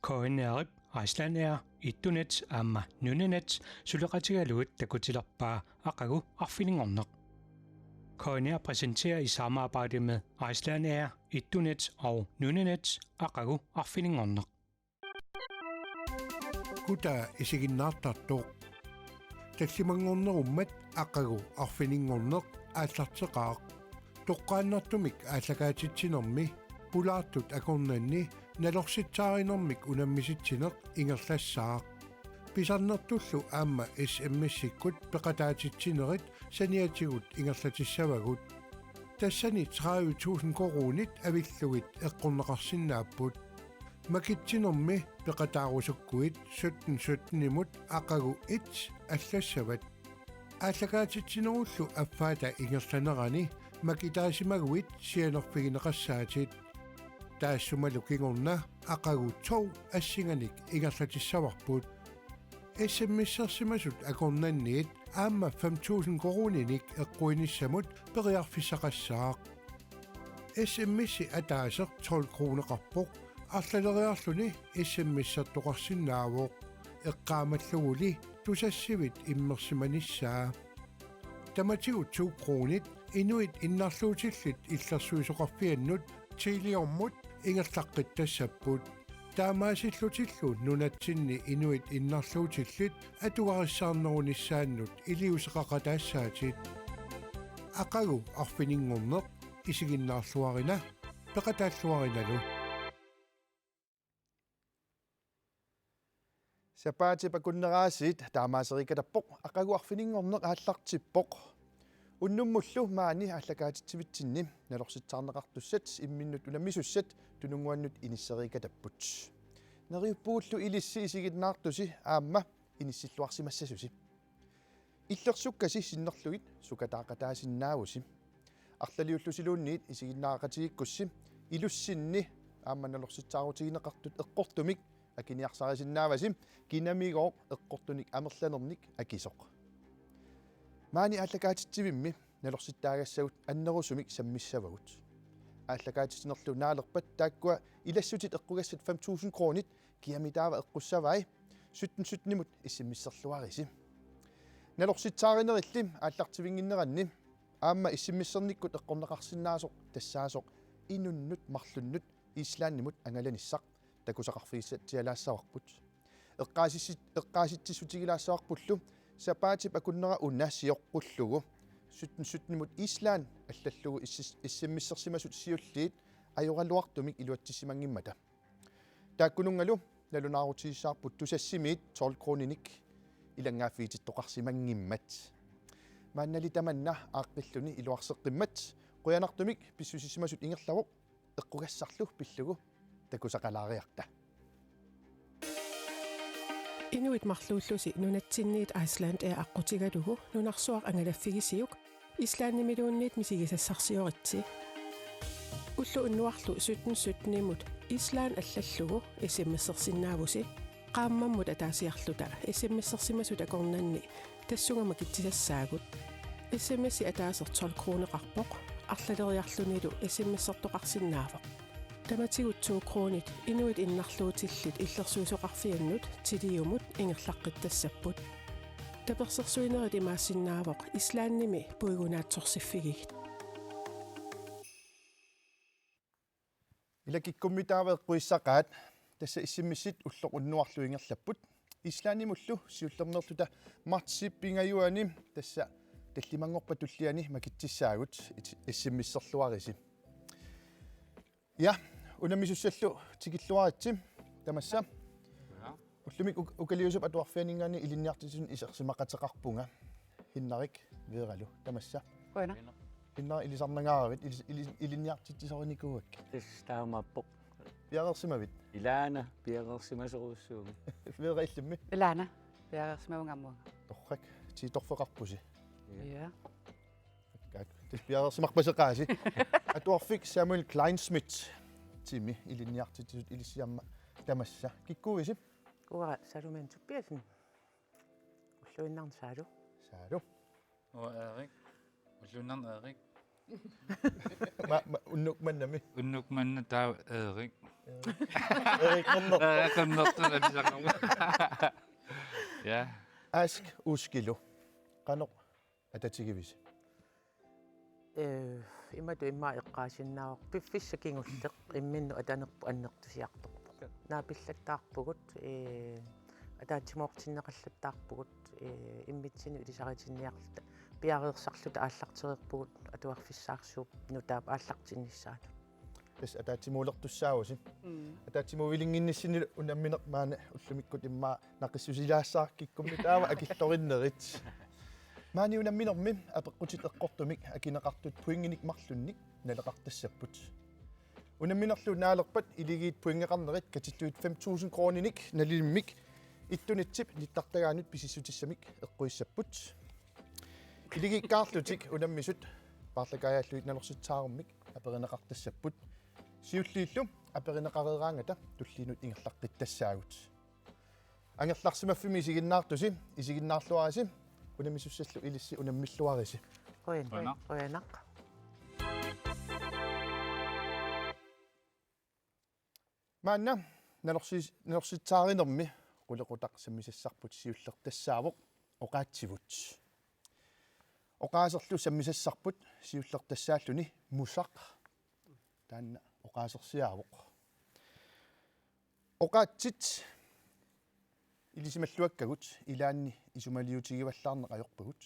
KNRip Icelandair ittunet aamma nunenet suleqatigaluut takutilerpaa aqagu arfilingorneq. KNR præsenterer i samarbejde med Icelandair ittunet og nunenet aqagu arfilingorneq. Kuta isiginnaartartuq tallimangornerummat aqagu arfilingorneq aallarteqaaq toqqaannartumik aallakaatittinermi pulaartut akornanni nalorsitsaarinэрmik unammisitsineq ingerlassaaq pisarnertullu aamma SMS-ikkut peqataatittinerit saniatigut ingerlatissavagut tassani 30.000 korunit avillugit eqqorneqarsinnaapput makittinermi peqataarusukkuit 17 imut aqagu 1 аллассават ааллакаатитсинеруллу аффаата ингерсанерани макитаасимагуит сианерфигинеқассаатит таассумалу кингорна aqagu 2 ассинганик ингерлатиссаварпут SMS-серсимасут акорнанниит аама 5.000 коруниник эққуиниссамут периарфиссақассаақ SMS атаасеқ 12 кронеқарпоқ арлалериарлуни SMS-сертоқарсинаавоқ эққаамаллугули тусассивит иммерсиманиссаа таматигу 2 кронит инуит иннарлуутиллит иллерсуисоқарфианнут тилиормут ингерлаққиттассаппут таамаасиллутиллу нунатсинни инуит иннарлуутиллит атугариссаарнеруниссааннут илиусеқақатаассаатит ақагу арфинингорнеқ исигиннаарлуарина пеқатааллуариналу Сапаати пакуннераасит таамаасерикатаппоқ ақагу арфинингорнеқ ааллартиппоқ уннуммуллу маани ааллакаатитсивитсинни налорситсаарнеқартуссат имминнут унаммисуссат тунунгуаннут иниссерикатаппут нериуппууллу илисси исигиннаартуси аама иниссиллуарсимассасуси иллерсуккаси синнерлугит сукатаақатаасиннаавуси арлалиуллусилуунниит исигиннаақатигиккусси илуссинни аама налорситсаарутигинеқартут эққортумик акиниарсарисиннааваси кинамигоо эққортуник амерланерник акисоқ маани ааллакаатитсивимми налорситтаагассагут аннерусумик саммиссавагут ааллакаатитсинерлу наалерпат тааккуа илассутит эққугассат 5.000 кронит киамитаава эққуссавай 17 иссиммиссерлуариси налорситсааринерилли ааллартивингиннеранни аама иссиммиссерниккут эққорнеқарсинаасоқ тассаасоқ инуннут марлуннут ислааннимут ангаланиссақ такусақарфигиссат тиалаассаварпут эққааситтисутигилаассаварпуллу сапаати пакуннера унассиоққуллугу 17 ислаан аллаллугу иссиммиссерсимасут сиуллиит ajoralluartumik iluattисимангиммата тааккунунгалу налунаарутигиссаарпут тусассимиит 12 крoninik илангааффиититтоқарсимангиммат мааннали таманна ааққиллуни илуарсеққиммат қуянартумик писсусисимасут ингерлавоқ эққугассарлу пиллугу такусақалаариарта Inuit marluullusi nunatsinniit Icelandair аққутигалугу нунарсуақ ангалаффигисиук ислааннимилуунниит мисигисассарсиоritsi уллу уннуарлу 17 имут ислаан аллаллугу SMS-серсиннаавуси qaammammut ataasiarluta SMS-серсимасут акорнанни тассунгама китсисассаагут SMS атаасер 12 кронеқарпоқ арлалериарлунилу SMS-сертоқарсиннаавоқ таматигут 2 кронит инуит иннарлуутиллит иллерсуисоқарфианнут тилиумут ингерлаққиттассаппут таперсерсуинерит имаассиннаавоқ ислаанними пуигунаатсорсиффигигит илакиккуммитаава эққуиссақаат тасса иссиммиссит уллоқ уннуарлу ингерлаппут ислааннимуллу сиуллернерлута мартсиппингаюани тасса таллимангорпа туллиани макитсissaagut иссиммиссерлуариси я унамисуссаллу тикиллуаритси тамасса уллумик укалиусуп атуарфианингаани илинниартисун исерсимақатеқарпунга хиннарик веералу тамасса Bueno, хиннар илисарнагааравит илинниартитсисориникуак таамаппоқ пиарерсимавит илаана пиарерсимасоруссууми веераллимми Elana. Pærersmavungammuanga. торрак тииторфеқарпуси Ja. Gak. Det bliver smagpasseqaasi. Atuarfik Samuel Kleinsmith timi ilinniartitut ilisiamma tamassa. Kikkuisi. Ura salumen tuppiasen. Ulluinnarn saalu. Saalu. Og Erik. Ullunnarn Erik. Ma unnuk mannami. Unnukmanna taa Erik. Erik Nonnor. Qannertun. Ja. Ask uskilu. Qanoq atatigivis. Imadu imma iqqaasinnaaq piffissakingulleq imminnu atanerpu annertusiartorpoq naapillattaarpugut ataatimoortinneqallattaarpugut immitsinu ilisaritinniarluta piareersarluta aallarteriерпугут атуарфиссаарсууп нутаап ааллартиннissaanu Tes ataatimuulertussaagusi. Ataatimuuvilinginnissinil unammineq maana ullumikкут иммаа naqissusilaassaakkikkummi taava akillorinnеrit. Maani unamminermi apeqqutit eqqortumik akineqartut puinginik marlunnik naleqartassapпут. Unamminerlu naalerpat iligiit puingeqarnerit katittuit 5,000 krooninik nalilimmik ittunitsip nittartagaanut pisissutissamik eqquissapпут. Iligiikkaarlutik unammisut parlakaayaalluit nalersutsaarummik aperineqartassapпут. Siulliillu aperineqareeraangata tulliinut ingerlaqqittasaagut. Angerlarsimaffimi isiginnaartusi isiginnaarluarisi unamissussallu ilissi unammilluarisi. qoyanaq Maanna nalersittaarinermi qulequtaq sammisassarput siullertassaavuq oqaatsivut. Oqaaserlu sammisassarput siullertassaalluni musaq taanna oqaasersiaavuq. Oqaatsit ilisimalluakkagut ilaanni isumaliutigivallaarneq ajorpagut.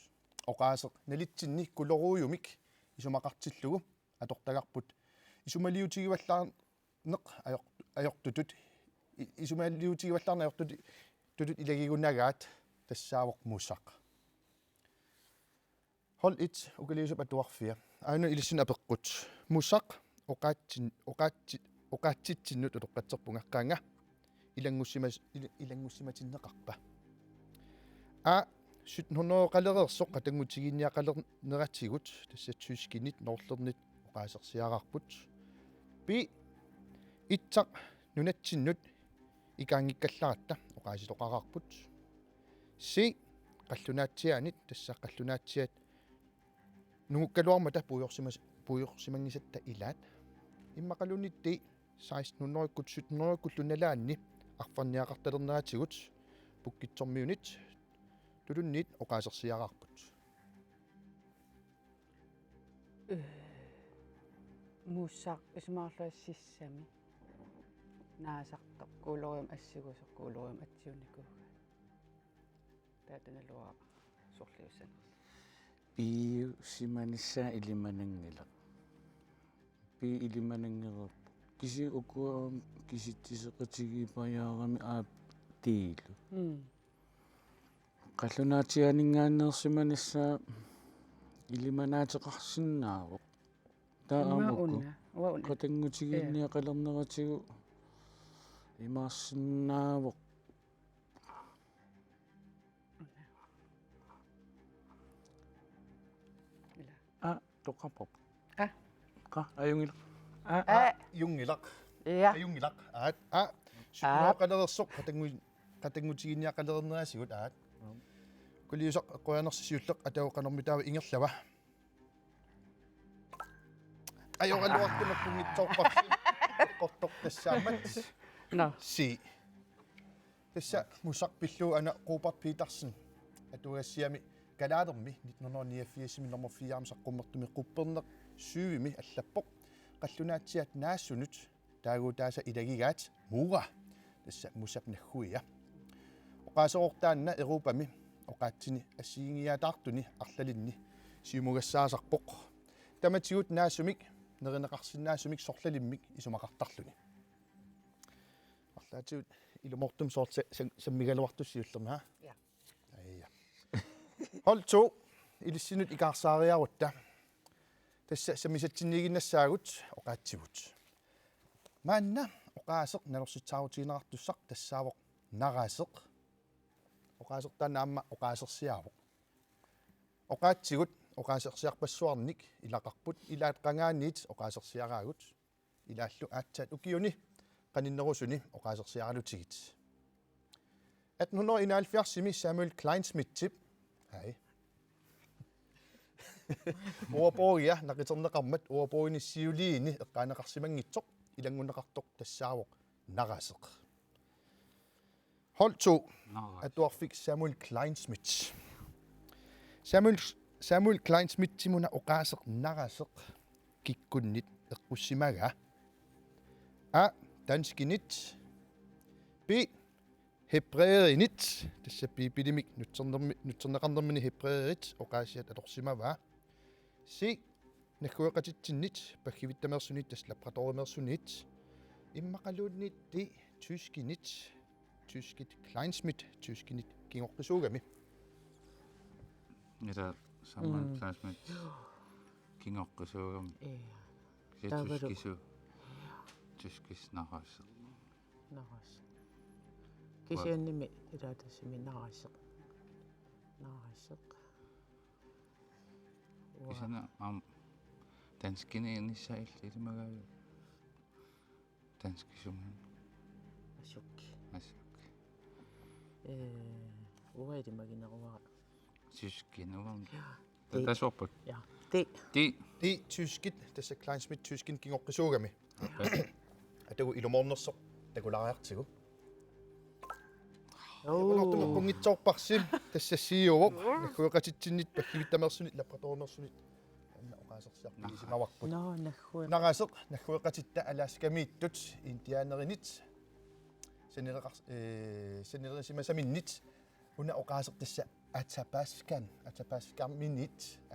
Oqaaseq nalitsinni kuloruuyumik isumaqartillugu atortagarput isumaliutigivallaarneq ajortutut isumaliutigivallaarne ajortut tutut ilagigunagaat tassaavuq musaq. Hol it ukaliisup atuarfia. Aina ilissin apeqqut. Musaq oqaatsitsinnut utoqqatserpunga qaanga ilangussimatinnеqarpa. A 1700 qallerersoq qatangutiginniaqalerneratigut tassatsuiskinit norlernit oqaasersiaqarput. Bi itsaq nunatsinnut ikaangikkallarata oqaasiloqaqarput. Si qallunaatiaanit tassaqqallunaatsiat nungukkaluarmata puujorsimangisatta ilaat иммақалуниtti 1600-иккут 1700-иккут лунналаанни арфарниақарталернератигут пуккитсормиунит тулунниит оқаасерсиақарпут muussaq ismaarluassissami naasartoq kuulorium assigusoq kuulorium atsiunnikuuga taatanaluaa sorliussana Piu simanissa ilimanangila. Pi ilimanangerap. Kisi ukua kisittiseqatigipayaarami aap tiilu. Qallunaatianingaannersimanissa ilimanaateqarsinnaaruq. Taamukku. Qatangutiginniaqalerneratigu imaarsinnaaruq. Toqapop. Ayungil. Jungilaq. Ja. Ayungilaq. Aat. Suqaqalerersoq qatangutiginniaqalernerasigut aat. Kuliusoq qoyanersiulleq atauqanermitaawa ingerlava. Ajoqaluartunerpungitsoorparsi. Qortortassaamat. No. Si. Tassa musaq pillu ana Robert Petersen atuassiami kalaadermi 1989 nummer 4 saqqummertumi qupperneq syyimi allappoq qallunaatsiat naassunut taaguutaasa ilagigaat muura tassa musapnagguia oqaaseqortaanna Europami oqaatsini assiingiaataartuni arlalinni siumugassaasarpoq tamatigut naassumik nerineqarsinnaasumik sorlalimmik isumaqartarluni arlaatigut ilumortum sort sammigaluartussiullerma ha Ja. Aija. Hold 2 ilissinut ikaarsaariarutta tassa samisatsinniginnassaagut oqaatsivut maanna oqaaseq nalersutsaarutinartussaq tassaavoq naraseq oqaasertaanna amma oqaasersiaaruq oqaatsigut oqaasersiarpassuarnik ilaqarput ilaat qangaanniit oqaasersiaraagut ilaallu aatsaat ukiuni qaninnerusuni oqaasersiaralutigit 1871 Samuel Kleinsmith-tip hei Uaporia naqitorneqarmat uapoinissiuliini eqqaanaqarsimangitsoq ilangunneqartoq tassaawoq naraseq. Hold 2. Atuarfik Samuel Kleinsmith. Samuel Kleinsmith timuna oqaaseq naraseq kikkunnit eqqussimaga. A. Danskinit. B. Hebreerinit. Tassa bibilimik nutserneqarnermini hebreerit oqaasiat atorsimava. C. Nakkueqatitsinnit paggivittamersunit tas labratorimersunit. Immaqaluunnit D. Tyskinit. Tyskit Kleinsmith tyskinit kingorqisuugami. Ila samman classmate kingoqqisuugam. Tuskisu. Tuskis naqasse. Naras. Kisiannimi ilaatassimi narasseq. Kisana danskini nissail ilimagayu. Danskisumun Asuk. asuk. Uaidi magineruara. Tyskinuvum. Det- Tasorput. Ja. Det. Di. D. Tyskit tassa Kleinsmith tyskin kingorqisuugami. Atagu ilumornersoq takulariartigu. Pungitsoorparsim tassassiuvoq nakkueqatitsinnit paggivittamersunit labratorimersunit anna oqaasersiarpilisimawaqput. No, nakhua. Naraseq nakkueqatitta alaskamiittut indianerinit sanerisimmasaminnit una oqaaseq tassa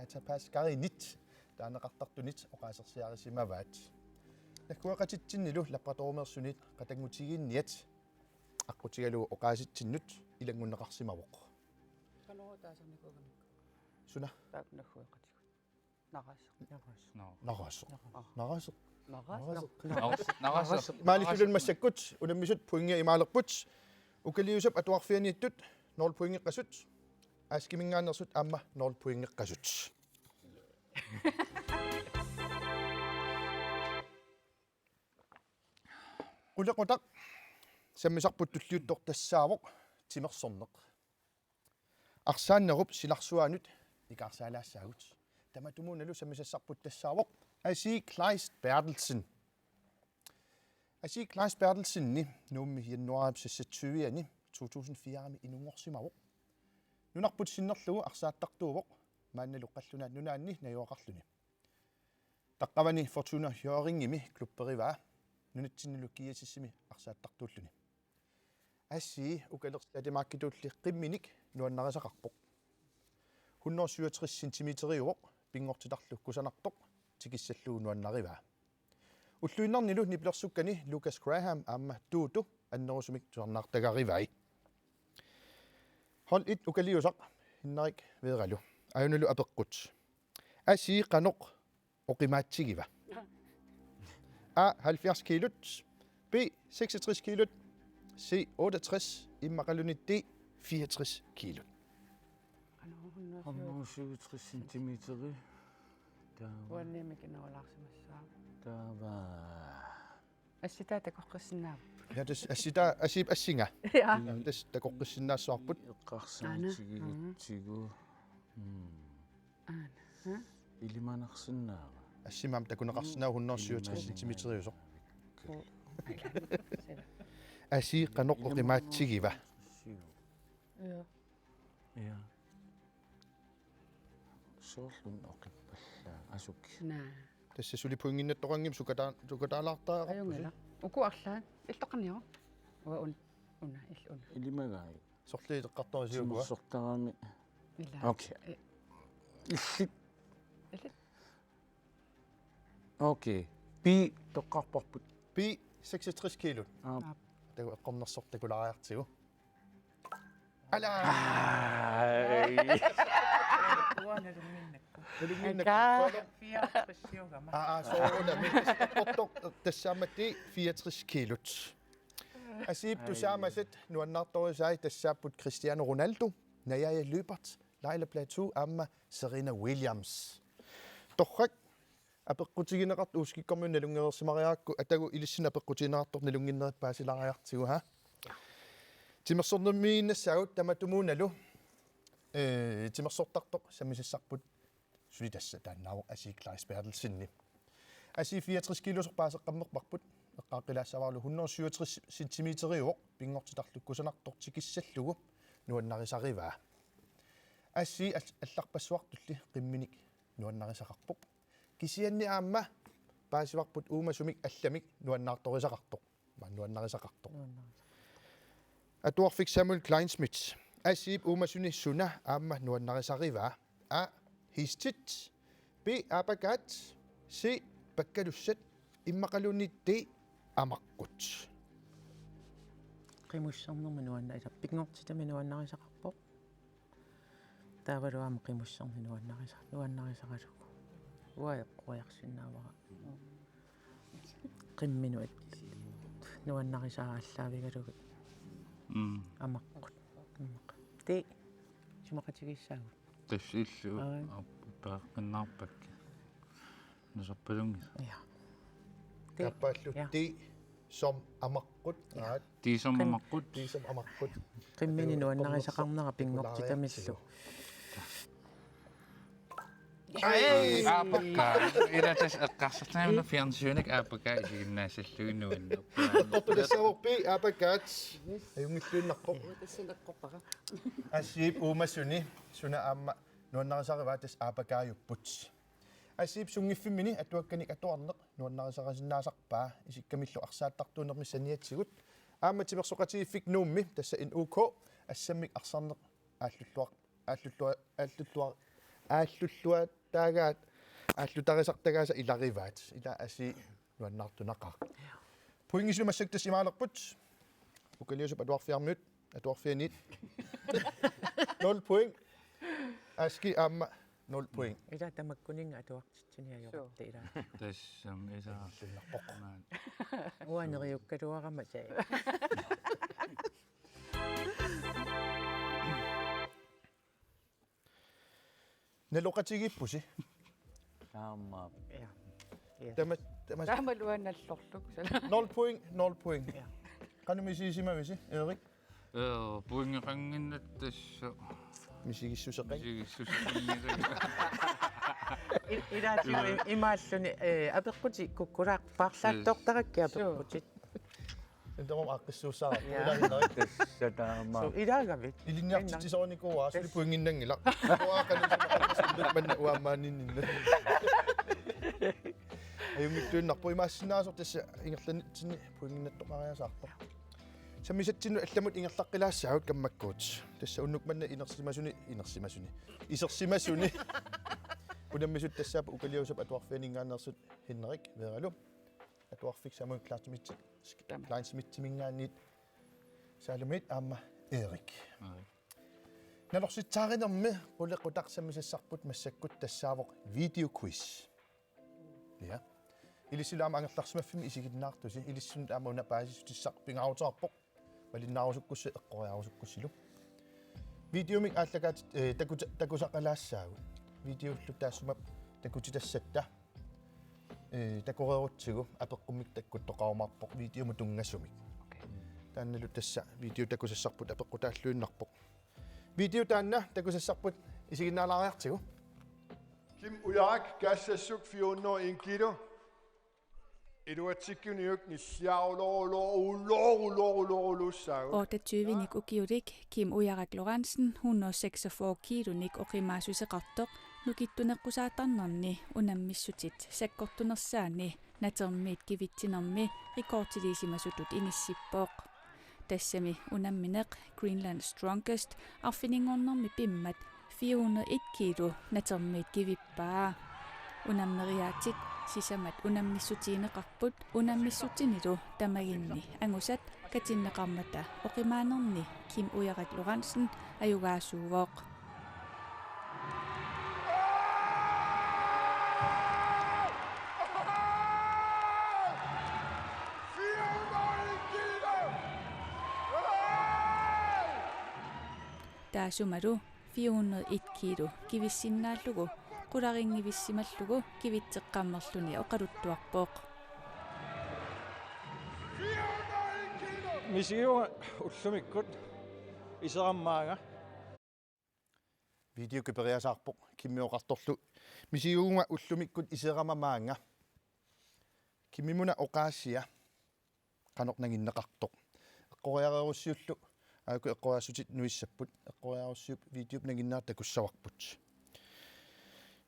atapascarinit taaneqartartunit oqaasersiarisimavaat nakkueqatitsinnilu labratorimersunit qatangutigiinniat аққутигалу оқааситсиннут илангуннеқарсимавоқ Канорутаасерникуугамик. суна Таап нахуэқатигут. Нарасеq. нарасо Naqasse. маалиффилун массаккут унаммисут пуингиа имаалерпут укалиусап атуарфианииттут 0 пуингеққасут ааскимингаанерсут аама 0 пуингеққасут улеқутақ саммисарпут туллиуттор тассаавоқ тимерсорнеқ арсааннеруп силарсуаанут икаарсаалаассаагут таматумууналу саммисассарпут тассаавоқ Asi Kleist Bertelsen ni nummi januaripsissatsuiani 2004 inungorsimavoq nunarput sinnerlugu arsaattartuuvoq maannalu qallunaat nunaanni najuaqarluni taqqavani Fortuna Hjørringimi klubberivaa nunatsinnilu kiasissimi arsaattartuulluni assi ukalersatemakkitulli qimminik nuannarisakarpoq 167 cm-iuvoq pingortitarlu kusanartoq tikissallugu nuannarivaa уллуиннарнилу нипилерсуккани Lucas Graham аама тууту аннерусумик туарнаартагаривай Hold 1 ukaliusaq hinnerik veerallu ajunulu apeqqut asi qanoq oqimaattigiva A 70 kilut B 66 kilut C 68 immaqalunit D 64 kilut Каноруннаасуу. 37 сантиметри. Уанниамикинерулаарсимассаа. Тава. Асситаата коққиссинаа. ja des asita asip assinga Ja. des takoqqissinnaassuarput Эққарсаатигигитсигу. Илиманарсинаава. assimam takuneqarsinaa 167 cm-iusoq asi qanoq oqimaattigiva Ja. Ja. Соорлун оқиппаллаа асук. Наа. tässä suli puinginnattoqangim sukataalaartaa Ajungila. Ukuarlaan. Iltoqarniu. Ua una illuna. Илимагаи. sorliiteqqartorisiugua сортарами. Ила. Окей. Иллит. Илlit. Окей. Би тоққарпарпут. b 66 kilo tagu eqqornersortakulariartigu ala soorunami tassaamatti 64 kilot asip tusaamasat nuannartorisaai tassaapput Cristiano Ronaldo Naja Løbert Laila Plateau amma Serena Williams torrak apeqqutigineqart uuskikkormun nalungeersimariaakku atagu ilissina apeqqutigineqartor nalunginnerat paasilariartigu ha timersornermiinnassaagut tamatumuunalu timersortartoq samissassarput suli tassa taannaaru asiiklaris Bertelsinni asi 64 kilos paaseqqammerparput eqqaaqilaassavarlu 167 cm pingortitarlukkusanartortikissallugu nuannarisarivaa assi алларпассуартулли qimminik nuannarisaqarpoq kisianni aamma paasivarput uumasumik allamik nuannaartorisaqartoq nuannarisaqartoq atuarfik Samuel Kleinsmith asiip uumasuni suna aamma nuannarisarivaa a histit b apagat c pakkalussat immaqalunnitti amaqqut qimussarnerma nuanna ilappingortitami nuannarisaqarpoq taavaluaama qimussarni nuannarisaqalugu uaeqquajarsinnaavara qimminuat nuannarisaaraallaavigalugu amaqqut ti sumaqatigissaagu тассииллу аппааққиннаарпакка нусарпалунги ja kappaалlutti som amaqqut aat тисэрмаққут som amaqqut qimmini nuannarisaqarnera pingortitamillu аапакка илатас эққарсартаамна фиарнсуунак аапакка игиннаассаллуиннуинна qoppilassavurpi apagat ayungilluinnarpoq asiip uumasuni suna aamma nuannarisarivaa tas aapakaayupput asiip sungiffimini atuakkanik atuarneq nuannarisaраsinнаасарпаа исиккамиллу арсааттартуунерми саниатсигут аама тимерсоқатигиффик нуумми тасса ин uk ассаммик арсарнеқ ааллуллуатаагаат ааллутарисартагааса илариваат ила аси нуаннаартунақар пуингисумассак тас имаалерпут укалиусуп атуарфиармиут атуарфианит 0 point аски аама 0 point ila tamakkuninga atuartitsiniajoqti ila тассам исаарлунарпоққанаат uaneriukkaluarama saa налоқатигиппуси таама ja тама таамалуаналлорлук сала 0 point канумисисимависи эрик пуингеқангиннат тасса мисигиссусеқай ilaatigu imaalluni apeqquti kukkulaaq paarlaattoortarakki apeqqutit εντόμ аққиссууссаа илаагинерик тассатаама so ilaagavit илинниартитсооникуа сули пуингиннангила уааканусимаққиссуллут манна уаамааниннинна аюнгиттуиннарпу имаассинаасор тасса ингерланитсини пуингиннаттоқариасаарпа самисатсину алламут ингерлаққилаассаагут каммаккуут тасса уннук манна инерсимасуни исерсимасуни унаммисут тассаапа укалиусап атуарфианингаанерсут хиннерик вералу атуарфик Samuel Kleinsmith саалумит аама эрик налорситсааринерми qullequtaqsamissassarput массаккут тассаавоқ видео квиз я илисилаама ангерларсимаффими исигиннаартуси илиссунут аама уна паасисутиссақ пингаарутаарпоқ малиннаарусуккусса эққориарусуккуссилу видеомик ааллагаат такусақалаассаагу видеоллу таассумап такутитассатта такореерутсигу апеққуммик таккуттоқарумаарпоқ видеому тунгассумик таанналу тасса видео такусассарпут апеққутааллуиннарпоқ видео таанна такусассарпут исигиннаалаариартигу Kim Ujarak gassassuk 401 kilo. Eduatikuniuk ni sjavlorulussau. 28 ukiulik Kim Ujarak Lorentzen 146 kilonik oqimaasuseqartoq nukittuneqqusaatarnerni unammissutit sakkortunersaani natermiit kivittinermi rikoortiliisimasutut inissippooq tassami unammineq Greenland Strongest arfiningornermi pimmat 401 kilo natermiit kivippaa unammeriaatit sisamat unammissutiineqarput unammissutinilu tamaginni angusat katinneqarmata oqimaanerni Kim Ujarak Lorentzen ajugaasuuvooq taasumalu 401 kilo kivissinaallugu qularingivissimallugu kivitteqqammerluni oqaluttuarpooq мисиуга уллумиккут исераммаага видео кипериасаарпоқ киммиоқарторлу мисигуунга уллумиккут исерамамаанга киммимуна оқаассия канорнагиннеқартоқ эққориареруссиуллу ааку эққориассутит нуиссаппут эққориаруссиуп видеоп нагиннаар такуссаварпут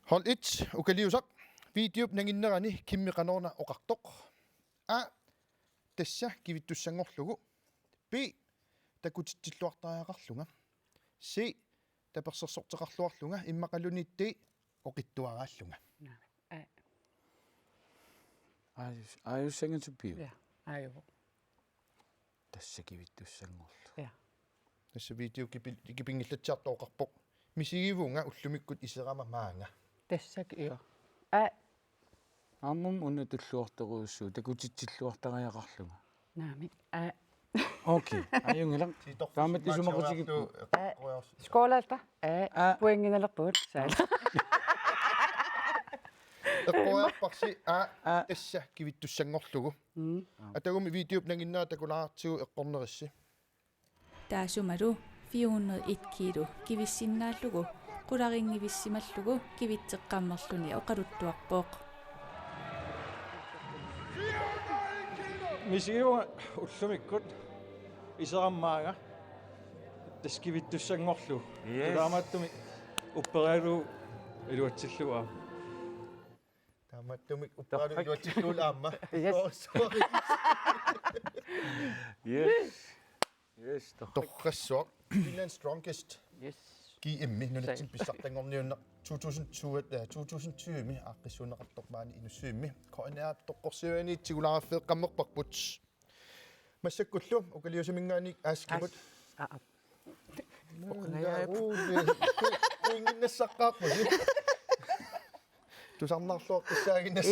хол 1 укалиусақ видеоп нагиннерани киммиқанорна оқартоқ тасса кивиттуссангорлугу б такутиттиллуартариақарлунга с таперсерсортеқарлуарлунга иммақалунитти оқиттуарааллунга аюссангатуппиу Ja, aju. тассакивиттуссангорлу Ja. тасса видео кипингиллатсиартооқарпоқ мисигивунга уллумиккут исерама маанга Tassak iyo. ааммум уна туллуартеруussуу такутиттиллуартариақарлунга Naami. окей аюнгилам таамат исумақутигиппу Skålalta. Puinginelerpuut. Saala. эққориарпарси тасса кивиттуссангорлугу атагуми видеоп нагиннаа такулаартигу эққорнерисси таасумалу 401 кило кивиссиннааллугу qularingivissimallугу кивитсеққаммерлүни оқалуттуарпооқ мисигиуга уллумиккут исераммаага таскивиттуссангорлу таамааттуми уппериалу илуатсиллуа таамааттуми уппериалу илуатсиллуул аама yes торрассуа Finland's strongest Yes. GM нунатсин писсартангорниунна 2020 ми ааққиссуунеқартормаани инуссуимми коинеап тоққорсиуаниитсигулааффеэ қаммерпарпут массаккуллу укалиусамингааник ааскимут ингиннассаққаақму тусарнарлуоққиссаагиннас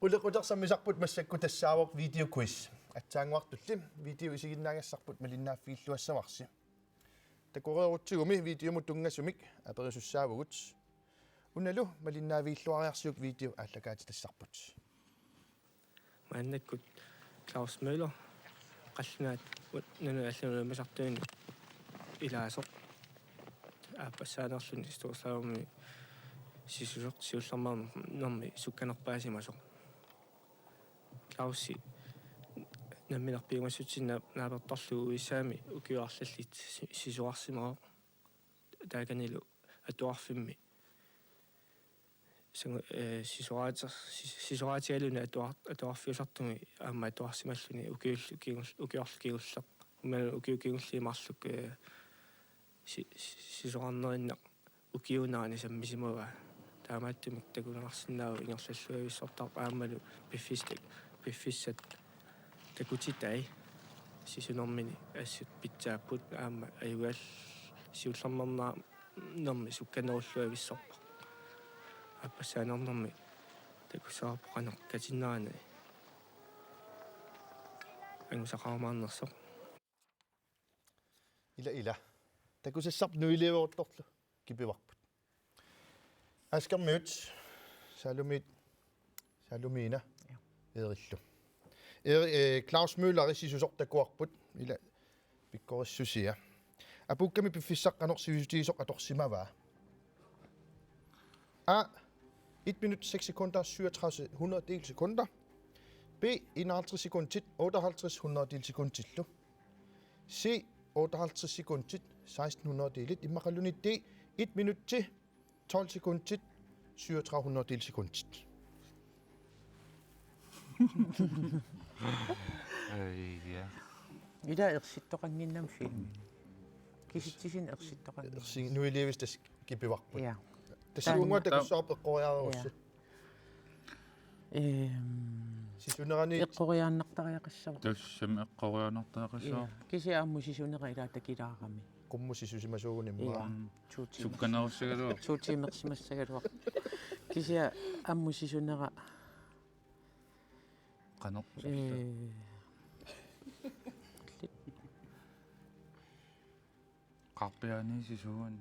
улеқутарсаммисарпут массакку тассаавоқ видео квиз атсаангуартулли видео исигиннаагассарпут малиннааффииллуассаварси такореерутсигуми видеомут тунгасумик аперисуссаавгут уналу малиннаавииллуариарсиук видео ааллакаати тассарпут мааннаккут Клаус Мøller қаллунаат нуну аллунумасартуини илаасоқ ааппассаанерлүни стуусаавми сисусоқ сиуллэрмаама норми сукканерпаасимасоқ Клауси намминарпиугассутсинна наалерторлу уисаами укиуарлаллит сисуарсимаа тааганилу атуарфимми сисуаатигалуни атуарфиусартуми аама атуарсималлуни укиуарлукигуллеқ умана укиукигуллиимарлук сисуарнериннақ укиунаани саммисимава таамааттумик такунеқарсинаава ингерллаллуависсортар аамалу пиффиссат такутитай сисунэрмини ассут питсааппут аама аюгал сиуллэрнернаа нэрми сукканеруллуависсорпа аппассаанернэрми такусаарпоқанеқ катиннаани ангусақармаарнерсоқ ила такусассарп нуилиуорторлу кипиварпут аскермиут салумина эриллу Klaus Møller сисусортакуарпут ила пиккориссусиа апукками пиффиссаққанер сивисутигисоқ аторсимаваа 1 minut 6 sekunder 37 100 sekunder B 51 sekundtit 58 100 sekundtillu C 58 sekundtit 1600 delit imaqallunit D 1 minut til 12 sekundtit 3700 sekundtit ja. Ida ersittоqanginnam filmi. Kisitsisin ersittоqanginnam. Ersin nuilevis tas kipivarput. Ja. Tassuunga takussaarp eqqoriaruussu. Sisunerani eqqoriaannartariaqassava. Tassam eqqoriaannartariaqassava. Kisiaammu sisunera ila takilaarami. Kummu sisusimasuugunimmaa. Sukkanerussagalua. Suutiimersimassagaluaq. Kisia ammu sisunera qanoq qarpiani sisuun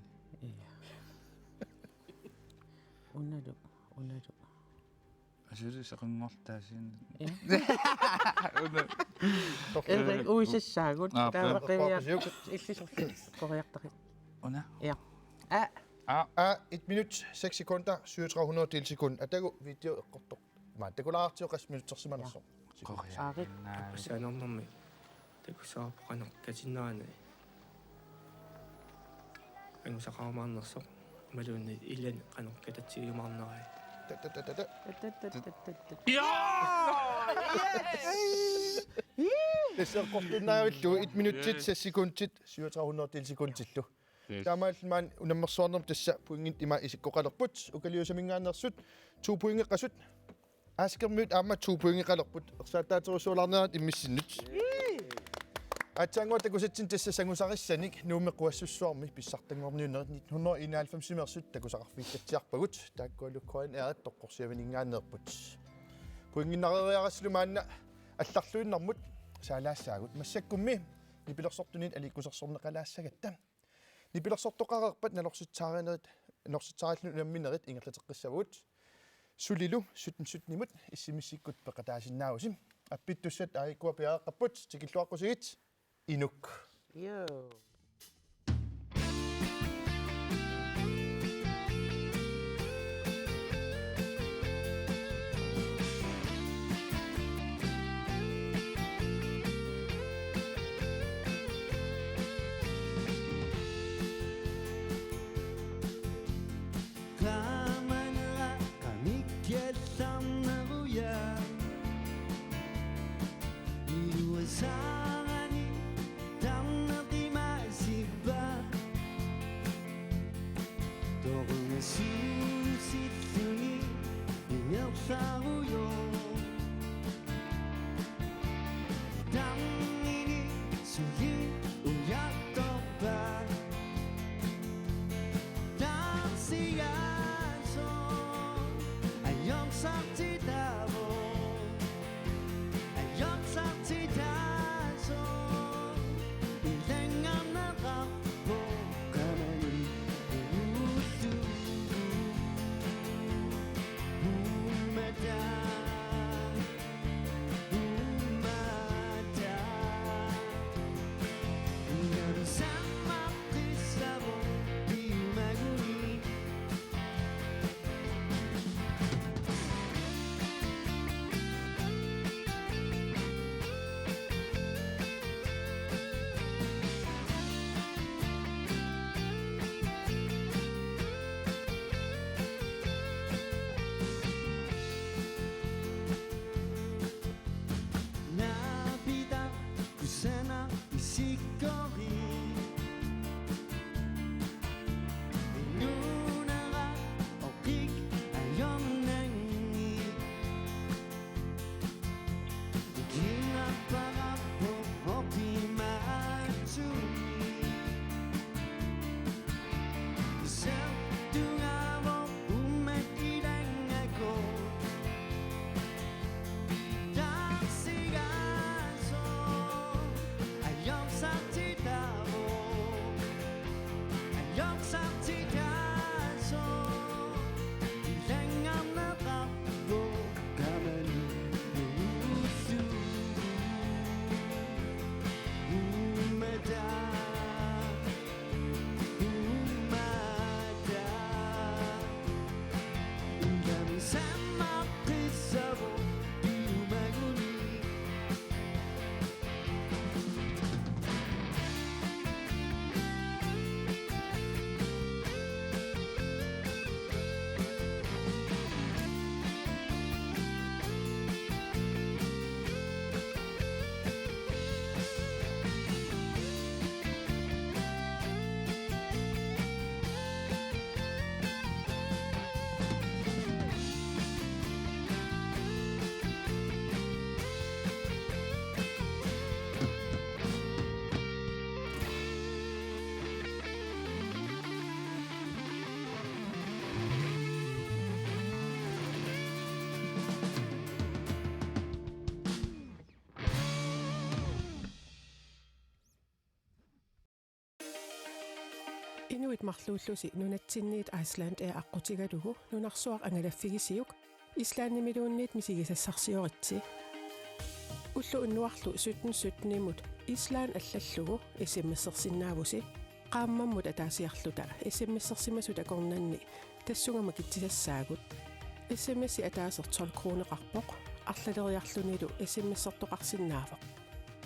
unalu Asuri saqinngortaasiin. Erik uisissaagut taaqqiviaq illisorlu koriartaqit. Una. Ja. 1 minut 6 sekunder 3700 delsekund. Atagu video eqqortoq. Maattakulaartio 2 minuutsersimanerso. Aarit. Appasaanernermi takussaapoqaneq katinnaani. Angusaqarumaarnersoq maluunni ilan qaneq katatsigimaarnerai. Tässä qortunnaavilluu 1 minuutit 6 sekundit 3700 delsekundtillu. Taamaalmaan unammersuarnerm tassa puingit ima isikkoqalerput ukaliusamingaannersut 2 puinge qasut askermut aamma 2 puinge qalerput ersaattaaterusuularnerat immissinnut атсаангуатакусатсин тасса сангусарissаник нуумеқуассуссуарми писсартангорниунерит 1991 такусақарфиттатсиарпагут тааккуалуккуан эрат тоққорсиавинингаанерпут пуингиннарериараслумаанна алларлуиннармут саалаассаагут массаккумми нипилерсортунит аликкусерсорнеқалаассагатта нипилерсортоқарерпат налорситсаарианерит норситсаариллу унамминерит ингерлатеққиссавут сулилу сутнсутнимут иссимиссиккут пеқатаасиннаавусим аппиттуссат аиккуа пиааққаппут тикиллуаққусигит Inuk. Yo. Inuit marluullusi nunatsinniit Iceland ee aqqutigalugu nunarsuaq angalaffigisiuk ислааннимилуунниит мисигисассарсиоритси уллу уннуарлу 17-17-имут ислаан аллаллугу исиммиссерсиннаавуси qaammammut ataasiarluta issimmissersimasut akornanni tassungama kitsissassaagut issimmissi ataaser 12 kroneqarpoq arlaleriarlunilu issimmissertoqarsinnaavoq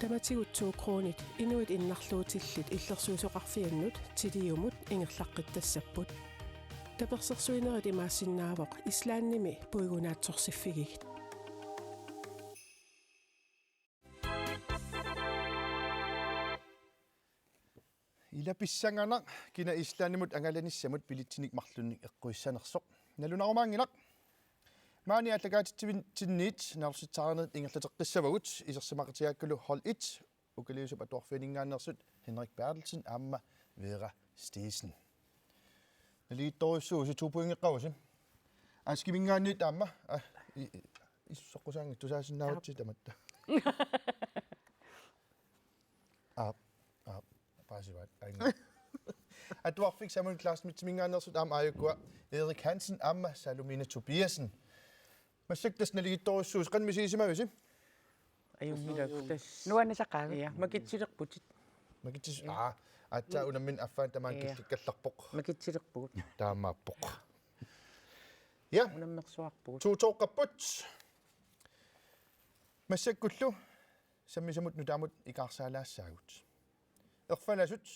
tamatigut 2 kronit inuit innarluutillit illersuusoqarfiannut tiliumut ingerlaqqittassaput tapersersuinerit imaassinnaavoq islaannimi puigunaatsorsiffigigit Ilapissangana kina islaanimut angalannissamut pilittinik marlunnik eqquissanersoq nalunarumaangilaq maani allagaatittivinniit narusittaarenet ingerlateqqissavagut isersimaqatigaakkalu hol 1 ukaliusub atuarfiningaannersut Henrik Bertelsen aamma Vera Stesen naliittoruissuusi 2 poingeqqavusi askimingaanniit aamma issoqqusaangit tusaasinnaavutsi tamatta Pasivat. Atuarfik Samuel Classmitmingaannersut aam aayukkua Erik Hansen aamma Salomine Tobiasen massaktasnaligittoruissuus qanmisiisimavisi ayungilakutas nuannasaqaaga ja makitsilerputit makitsis atsa unammin affaan tamaan killikkallarpoq makitsilerpugut taamaappoq ja unammersuarpugut tuutoqqapput massakkullu sammisamut nutaamut ikaarsaalaassaagut erfalasut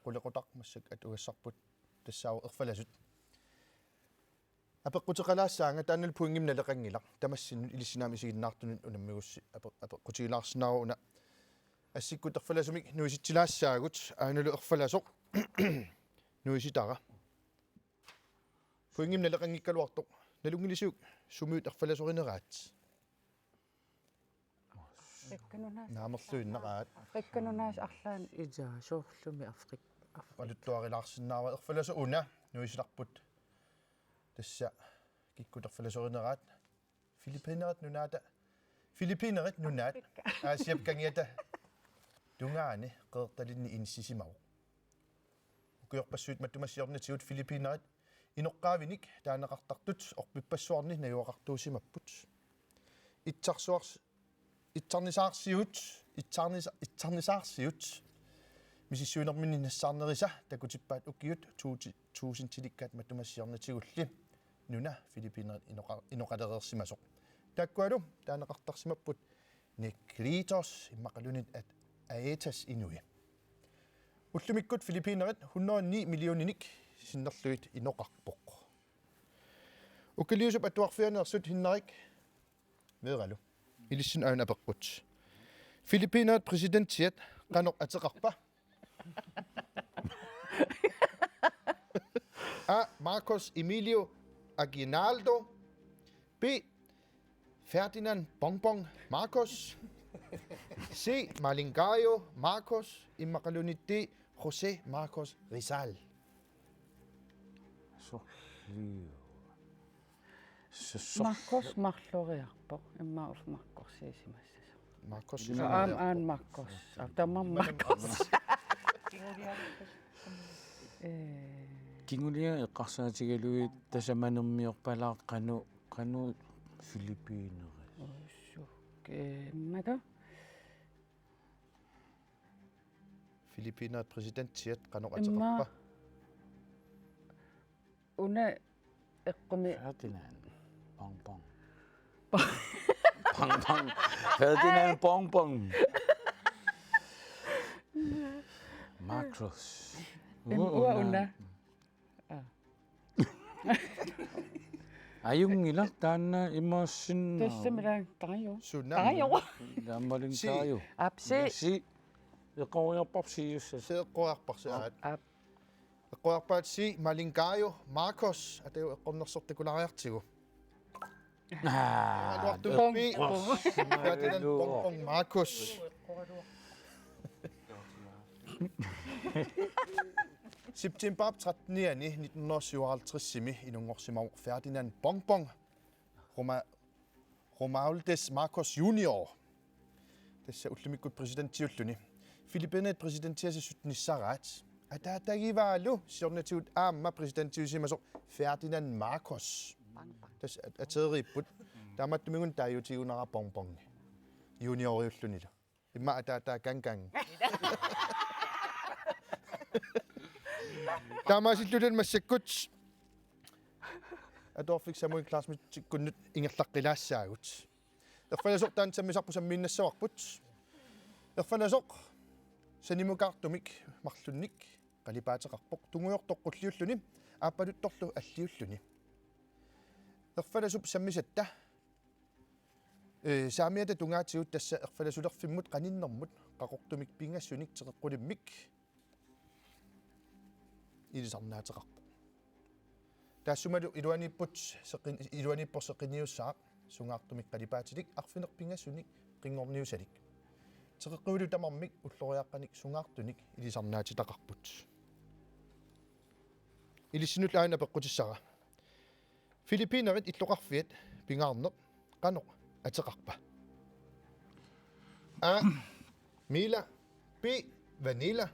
qulequtaq massak atugassarput tassaavu erfalasut apeqqutiqalaassaanga taannal puingim naleqangilaq tamassinut ilissinaami isiginnaartunun unammigussi apeqqutigilaarsinaaruuna assikkut erfalasumik nuisitilaassaagut aanalu erfalasoq nuisitara puingim naleqangikkaluartoq nalungilisuuk sumiut erfalasorineraat naamerluinnaqaat qikkanunaas arlaan ija soorlumi afrik qaluttuarilaarsinnaava erfalaso una nuisilarput tassa kikkuterfalasorinerat Filippinerit nunaat aasiap kangiata tungaani qeertalinni insisimau ukiorpassuit mattumassiornatigut Filippinerit inoqqaavinik taaneqartartut orpippassuarni najuaqartuusimapput ittarnisaarsiut misissuinerminni nassarnerisa takutippaat ukiut 1000 tilikkaat mattumassiornatigulli nuna Filippinerit inoqalereersimasoq takkualu taaneqartarsimapput Nekritos immaqalunit at aetas inui ullumikkut Filippinerit 109 millioninik sinnerluit inoqarpoq ukaliusup atuarfianeersut hinnerik meeralu ilissin aun apeqqut Filippinerit presidentiat qanoq ateqarpa A. Marcos Emilio Aguinaldo B. Ferdinand Bongbong Marcos C. Malingayo Marcos immaqalunit D. José Marcos Rizal Marcos marloriarpoq immauf Marcosiisimassasa Marcos aan Marcos tamam Marcos kingulia eqqarsaatigaluit tasamanermiorpalaaq qanu Filippiineris mata Filippinerit presidentiat qanoq ateqarpa una eqqumi Ferdinand Bongbong Ferdinand Bongbong Marcos una ayungilaq taanna imaassinna tassamilaa tarayo lammalinkaaju apsi si eqqoriarparsiussa seeqquarparsaat eqqoriarpaat si Malingayo Marcos atau eqqornersortikulariartigu aluartuppi Ferdinand Bongbong Marcos September 13. 1957 inungorsimau Ferdinand Bongbong Romualdez Marcos Junior tässä ullumikkut presidenttiulluni Filippinerit presidenttiasissut nissaraat ataatagivalu siornatigut aamma presidenttiusimasoq Ferdinand Marcos тас атерииппут тааматтумигун тааюутигунара понпонги юниориуллунила имма атаатаа канкан таамаасиллулан массаккут аторфик самуи классмит тиккуннут ингерлаққилаассаагут ерфанасоқ таан саммисарпу саммииннассаварпут ерфанасоқ санимукаартумик марлунник қалипаатеқарпоқ тунгуйортоққуллиуллуни ааппалутторлу аллиуллуни ерфанасуп саммисатта саамиата тунгаатигут тасса ерфанасулерфиммут қаниннэрмут қақортумик пингассуник теқеққулиммик илисарнаатеқарпо таассумалу илуаниппут сеқин илуаниппор сеқиниуссаақ сунгаартумик қалипаатилик арфинерпингассуник қингорниусалик теқеққулу тамармик уллориаққаник сунгаартуник илисарнаатитақарпут илиссинут аана пеққутиссара филиппинерит иллоқарфиат пингаарнеқ қаноқ атеқарпа а мила би ванила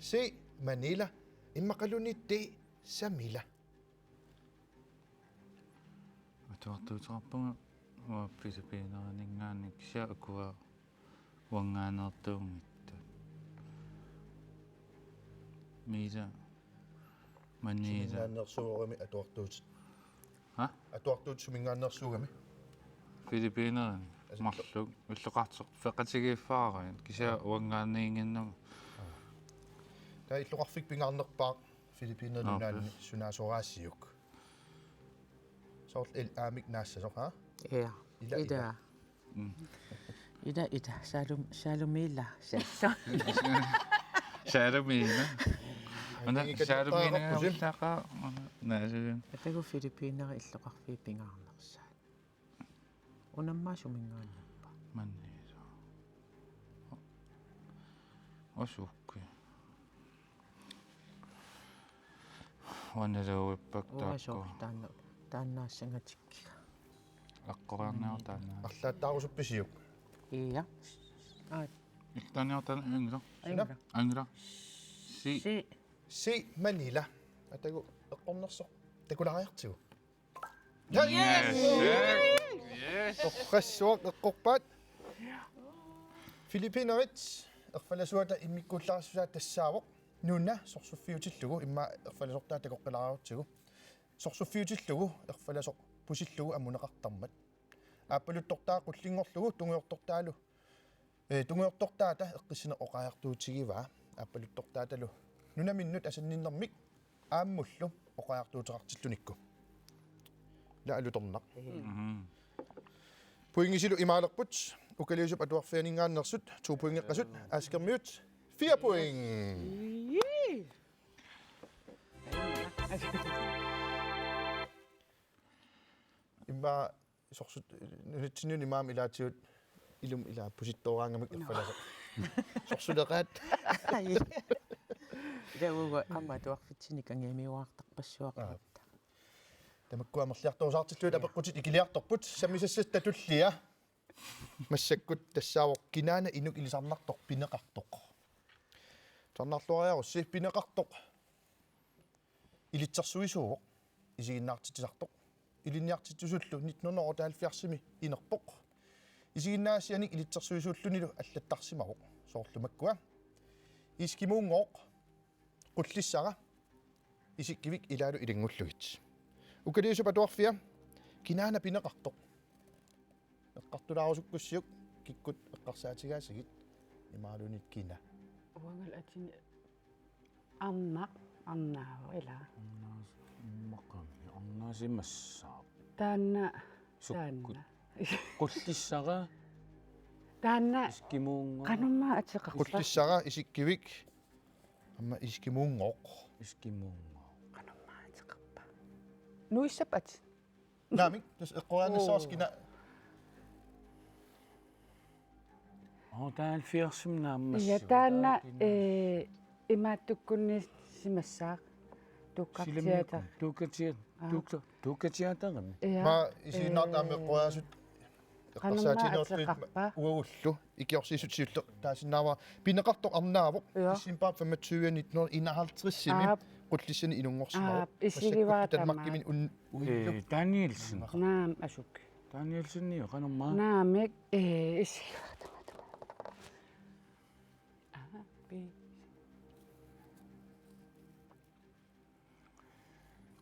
си манила иммақалуни те самила атуартуутеқарпунга уа филиппинернингаанник сиакуа уангаанертуунгитта миса манила сумингааннерсуурами атуартуут ха атуартуут сумингааннерсуугами филиппинерни марлук уллоқартеқ феқатигииффаараа кися уангаанниингиннама та иллоқарфик пингаарнерпаақ филиппинернунаани сунаасораассиук сорл эл аамик наассасоқ ха Ja. Ida. Ida. Salomila. Salomina. Salomina уллаqa наасугин. Атагу филиппинери иллоқарфи пингаарнерсаат. Унаммаа сумингааннаппа. манниса. осукки. Wanelauippattaakku. Тааннаассангатикки. Аққориарниартаана. арлааттаарусупписиук. Ия. Иттаниартаана англа. Си Манила. Атагу эққорнерсо. Такулариартигу. Оққассуақ эққорпаат. Филиппинерит ерфаласуата иммиккуулларсусаат тассаавоқ нуна сорсуффиутиллугу имма ерфаласортаа такоққилааруутсигу сорсуффиутиллугу ерфаласоқ пусиллугу аммунеқартармат ааппалуттортаа қуллингорлугу тунгуйортортаалу тунгуйортортаата эққиссина оқаяртуутигиваа ааппалуттортааталу нунаминнут асанниннэрмик ааммуллу оқаяртуутеқартиллуникку лаалуторнақ пуингисилу имаалерпут укалиусуп атуарфианингааннерсут 2 пуингеққасут аскермиут 4 point. Imma sorsut nutsinuni maam ilaatiut ilum ila pusittooraangamik erfalasa. Sorsuleqaat. Dawuga amma tuarfitsinik angiamiuartarpassuaqqa. Tamakkuamerliartuusaartilluut apeqqutit ikiliartorput samisassat tatullia. Massakkut tassaawoq kinaana inuk ilisarnartoq pineqartoq. Tarnarluariarussi pineqartoq ilitsersuisuuq isiginnaartitisartoq ilinniartitusullu 1970 inerpoq isiginnaassianik ilitsersuisuullunilu аллаттарсимаруq соорлумаккуа искимуунгооq qullissara isikkivik ilaalu ilingulluit ukaliusуpa tuarfia kinaana pineqartoq eqqartulaarusukkussiuk kikkut eqqarsaatigaasagit imaalunit kina Uangal atin arnaavo ila. Arnaasimassaa. Taanna. Qullissara. Taanna. Iskimuunga. Qanumma atiqarpa. qullissara isikkivik amma iskimuungooq Iskimuunga. Qanumma atiqarpa. Nuissapat. naamik tas eqqoraannassaaskina Taal fiarsimnaammassu. Ja taanna imaattukkunni simassaaq tukkartiata. Tukkatiataqami. ma isiginnaartaami eqqoraasut эққарсаатинерлуит уагуллу икиорсисутсиулле таасиннаава пинеқартоқ арнаавоқ исимпаа 25 1950-сими qulлиссани илунгорсимаа исиливаатамаккимин Danielsen. наам асук Danielsen niu qanummaa. наамик исиливаатаматама би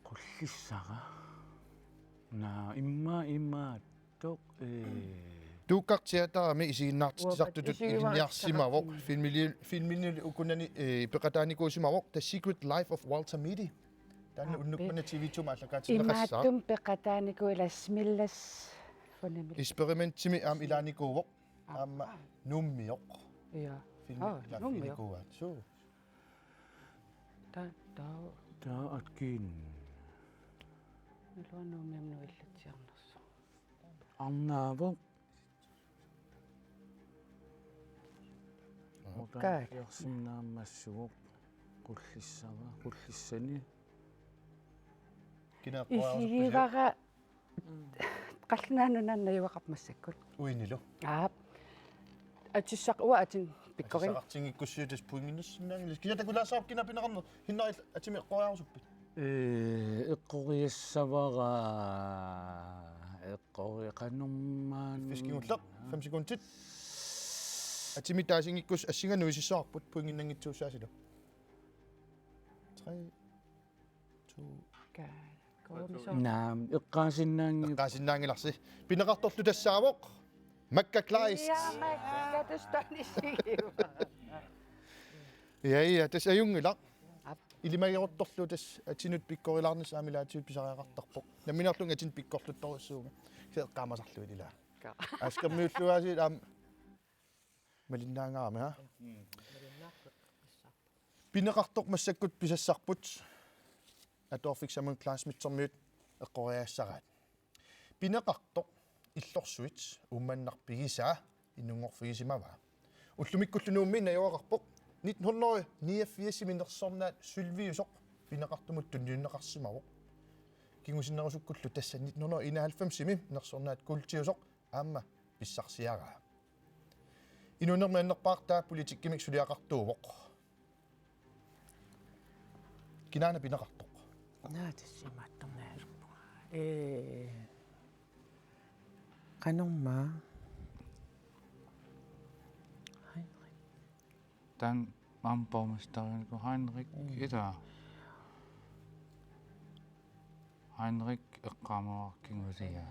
Qullissara. Na imma toq тууккартиатарами исигиннаартитисартутут илинниарсимавоқ филмили укунани пеқатааникуусимавоқ The Secret Life of Walter Mitty танна уннукмана TV2 аллакаатиллеқассаа имааттум пеқатааникуилас фонами экспериментими аам илааникуувоқ аама нуммиоқ я филмилааффиникуаат суу та atkin нуануумиамнуиллатсиарнерсо arnaavoq Yarsimnaammassuguq qullissani исигивара qallunaanunanna yuaqarmassakut уинилу атиссақ уа атин пиккорин сақартингиккуссиутас пуингиннассиннаангилис киятакулаасаап кина пинеқарнер хиннарил атими эққориарусуппит эққориассавара эққориқануммаан фискингуллеқ 5 секундтит атими таасингиккус ассигануисиссаарпут пуингиннангитсуусаасилу 3 2 наам эққаасиннаангиларси пинеқарторлу тассаавоқ макка клайс я тас аюнгила илимагерутторлу тас атинут пиккорилаарнис аамилаатиут писариақартарпоқ наминерлунг атин пиккорлутторуссууга сеэққаамасарлу илила аскаммиуллуаасит аам малиннаангаарами ха пинеқартоқ массаккут писассарпут атоорфиксамун классмитсэрмиут эққориаассараат пинеқартоқ иллорсуит умманнарпигисаа инунгорфигисимава уллумиккуллунуумми наёоқарпоқ 1989 минерсорнаат сулвиусоқ пинеқартумут тунниуннеқарсимавоқ кингусиннерусуккуллу тасса 1991 нерсорнаат култиусоқ аама писсарсиараа инунермааннерпаартаа политиккимик сулиақартуувоқ кинаана пинеқартоқ наатиссимааттарнаалуппуга канумма Dan mamborgmesteren Heinrich ida Heinrich eqqaamawakkingusia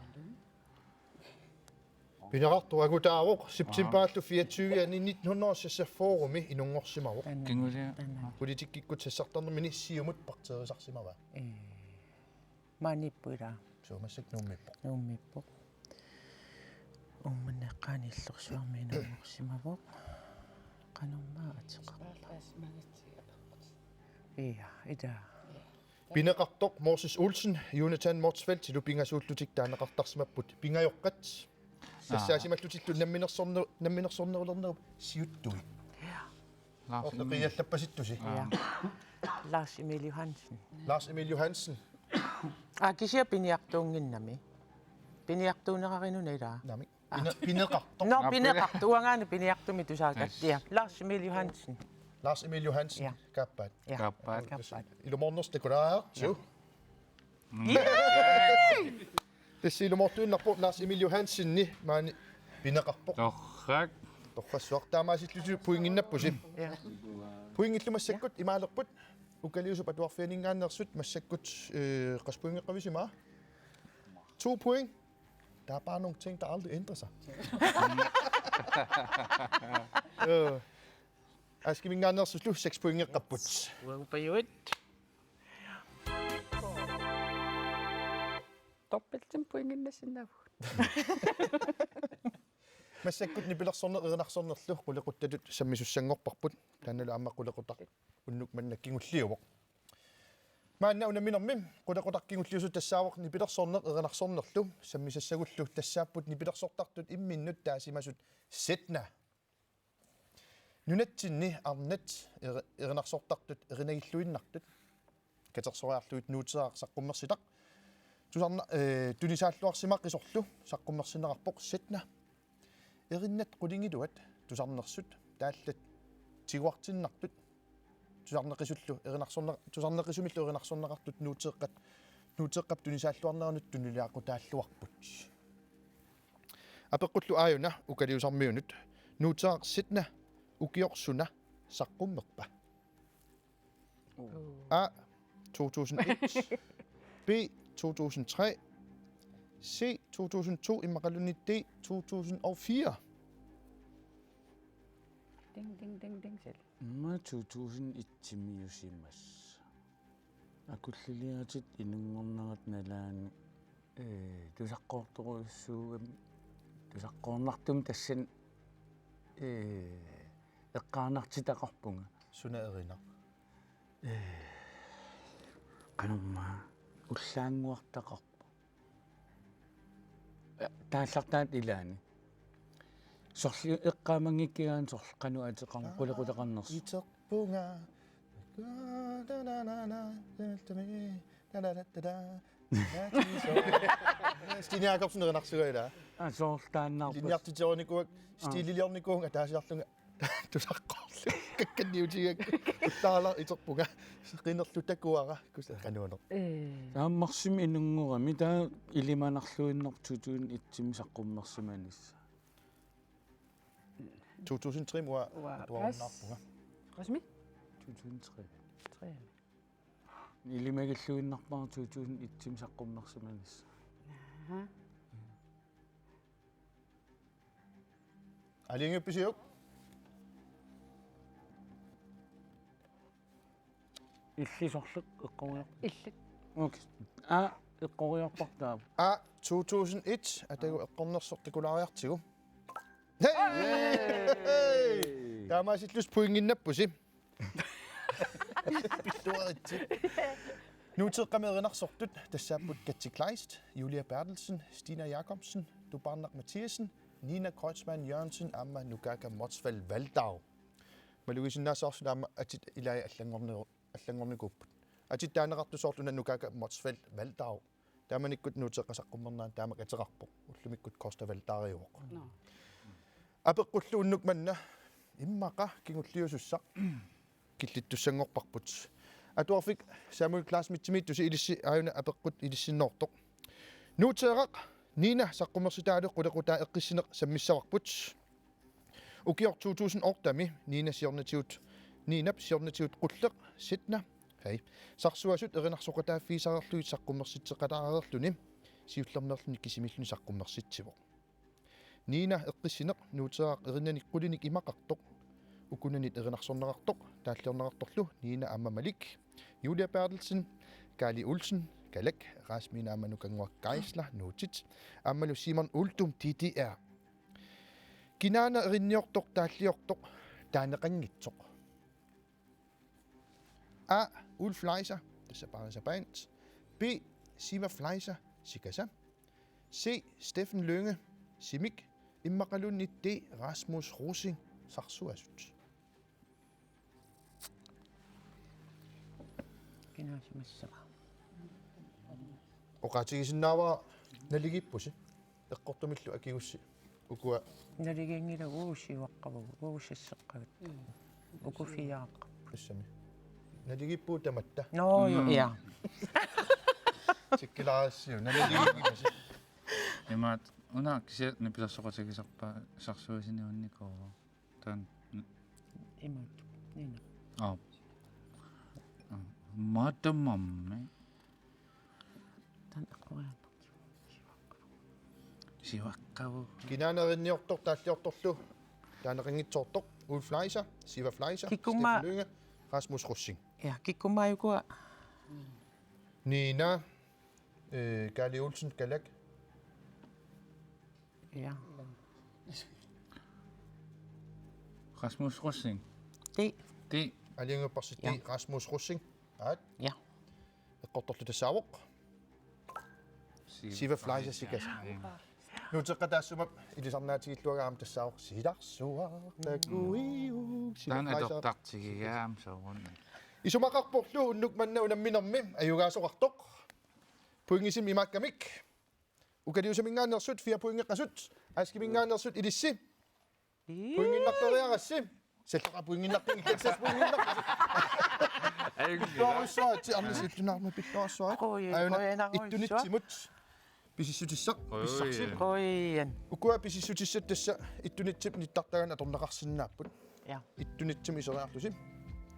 пинеқартуагутаавоқ септембааллу 24 ани 1964-ми инунгорсимавоқ кингуsia политиккиккут сассартарнермини сиумут партерисарсимава маниппуила суумассак нууммиппоқ умманеққааниллерсуарми инунгорсимавоқ кануммаа атеқарпа ида пинеқартоқ Морсис Улсен Jonathan Motzfeldt лупингасууллутик таанеқартарсимаппут пингайоққат тассаасималлутиллу намминерсорнерулернеру сиуттуи орлеқиаллаппаситтуси Lars Emil Johansen кисиа пиниартуунгиннами пиниартуунераринуна илаа нами пинеқартоқ пинеқартуангаани пиниартуми тусаагаттиа Lars Emil Johansen каппат илуморнерс декораа су Тесилумортуиннарпо Lars Emil Johansenни маани пинеқарпоқ torrak торфассуартаамаасиллуту пуингиннаппуси пуингиллумассаккут имаалерпут укалиусуп атуарфианингааннерсут массаккут qaspуингеққависима 2 point. Der er bare nogle ting, der aldrig ændrer sig. Skal vi ikke engang slut 6 point rapport. Doppelten poinginna sinna. Massakut ni bilarsornernersornerlu qulequttatut sammisussanngorparput taannalu ammaqqulequtaq unnuk mannakkingullioq маанна унаминэрмим qulaqutaqkingulliusut тассаавоқ ни билерсорнер эрнарсорнерлу саммисассагуллу тассааппут ни билерсортартут имминнут таасимасут сетна нунатсинни арнат эрнарсортартут эринагиллуиннартут катерсориарлуит нуутеаарсаққуммерситақ тусарна тунисааллуарсимақ исорлу саққуммерсинеқарпоқ ситна эриннат қулингилуат тусарнерсут тааллат тигуартиннартут тусарнеқисуллу тусарнеқисумиллу эринарсорнеқартут нуутеққап тунисааллуарнерунут тунилиаққу тааллуарпут апеққуллу ааюна укалиусармиунут нуутеқарситна укиорсуна саққуммерпа А 2001 B 2003 C 2002 imaqalunni D 2004 Ding selv. Ma 2001-miusimmas. Akulliliatit inungornarat nalaani tusaqqortoruissuugam tusaqqornartum tassan eqqaanartitaqarpunga suna erina qanumma ullaanguartaqarpu тааллартаат илаани сорли эққаамангиккигаан сорл қану атеқарн қулеқулеқарнерс итеқпунга Stine Jacobsen erinarsugayla соорлтааннаарпас линиартитерникуак стилилиорникуунга таасиарлунга тусаққорлу какканниутигак уллаала итеқпунга қинерлу такуара куса кануунер тааммарсими инунгурами таа илиманарлуиннэртутуун итсими саққуммерсиманисса 2003 муа туарнаарпунга Qasmi? 2003 3. илимагиллуиннарпаартутуун итсими саққуммерсиманисса алингипписиук иллисорлук эққориар Illik. окей эққориарпартаа А 2001 атагу эққорнерсортикулариартигу таамаасиллус пуингиннаппуси пиллуаритси нуутеққамеринарсортут тассааппут Katja Kleist, Julia Bertelsen, Stina Jacobsen, Dubarnak Mathiasen, Nina Kreutzmann Jørgensen, Amma Nugaka Motsvald Valdau. Malugisinnaasaarsunaama atit ilai аллангорникуппут атит таанеқартусоорлуна Nugaka Motsvald Valdau тааманиккут нуутеққасаққуммернаан таамак атерарпоқ уллумиккут Costa Valdaриуоқ апеққуллу уннук манна иммақа кигуллиусуссақ киллиттуссангорпарпут атуарфик Samuel Class-митсимит туси илисси ааюна апеққут илиссинноортоқ нуутеэрақ Nina саққумерситаалу қулеқутаа эққиссинеқ саммиссаварпут укиор 2000 ортами Nina сиорнатиут қуллеқ ситна хай сарсуасут эринарсоқатааффиисарерлуит саққумерситсеқалаарерлуни сиуллермерлуни кисимиллуни саққумерситсивоқ Nina эққиссинеқ нуутеэрақ эриннаник қулиник имақартоқ укунанит эринарсорнеқартоқ тааллернеқарторлу Nina Amma Malik, Julia Bertelsen, Gali Olsen, Galek, Rasmina Manukangwa Geisler, Notit, Amalu Simon Uldum, DDR. Ginana erinniortoq taalliortoq taaneqanngitsoq. A. Ulf Leiser, Sabarisa Band. B. Siva Fleiser, Sikasa. C. Steffen Lynge, Simik, Immaqalunni D. Rasmus Rosing, Sarsuasut. Kinasimassava. Oqaatigisinnaava naligippusi eqqortumillu akigussi ukua Naligingila uusiuaqqavugu uussisseqqavit. Ukufiaaqqa. issami naligippu tamatta No ja. tikkilaasiu naligippusi имаат уна кися напилассоқатигисарпа сарсуисиниунникоо таан Imut. Nina. матамамме Tan aqquria. сиваққаву kinaaneriniortoq taalliortorlu taaneqingitsoortoq Ulf Leiser, Siva Fleiser, Kikuma- Steffen Lynge, Rasmus Rosing. Ja, kikkumaayukua. Nina Gali Olsen, Galek. Ja. Rasmus Rosing Det. Aliangupparsit Ja. Rasmus Rosing. Aat. Ja. Eqqortorlu tassaavoq. Siva Fleiser sikasa. Nuuteqqataassumap ilisarnaatigilluagaam tassaavoq silarsuaq takuiu таан адертартигигаам соорун Isumaqarporlu unnuk manna unamminermi ayugaasoqartoq Puingisim imakkamik. Ukadiusamingaannersut 4 puingeqqasut. Askimingaannersut ilissi. Puinginnartoriarassi. Salluqa puinginnarping Texas puinginnaq. Pilluarussuati arnisittunarma pilluarsuat. Ayuna ittunitsimut. Pisissutissaq pissarsim. Qoian. Ukua pisissutissat tassa ittunitsip nittartagan atornaqarsinnaapпут. Ja. Ittunitsimi iseriartusim.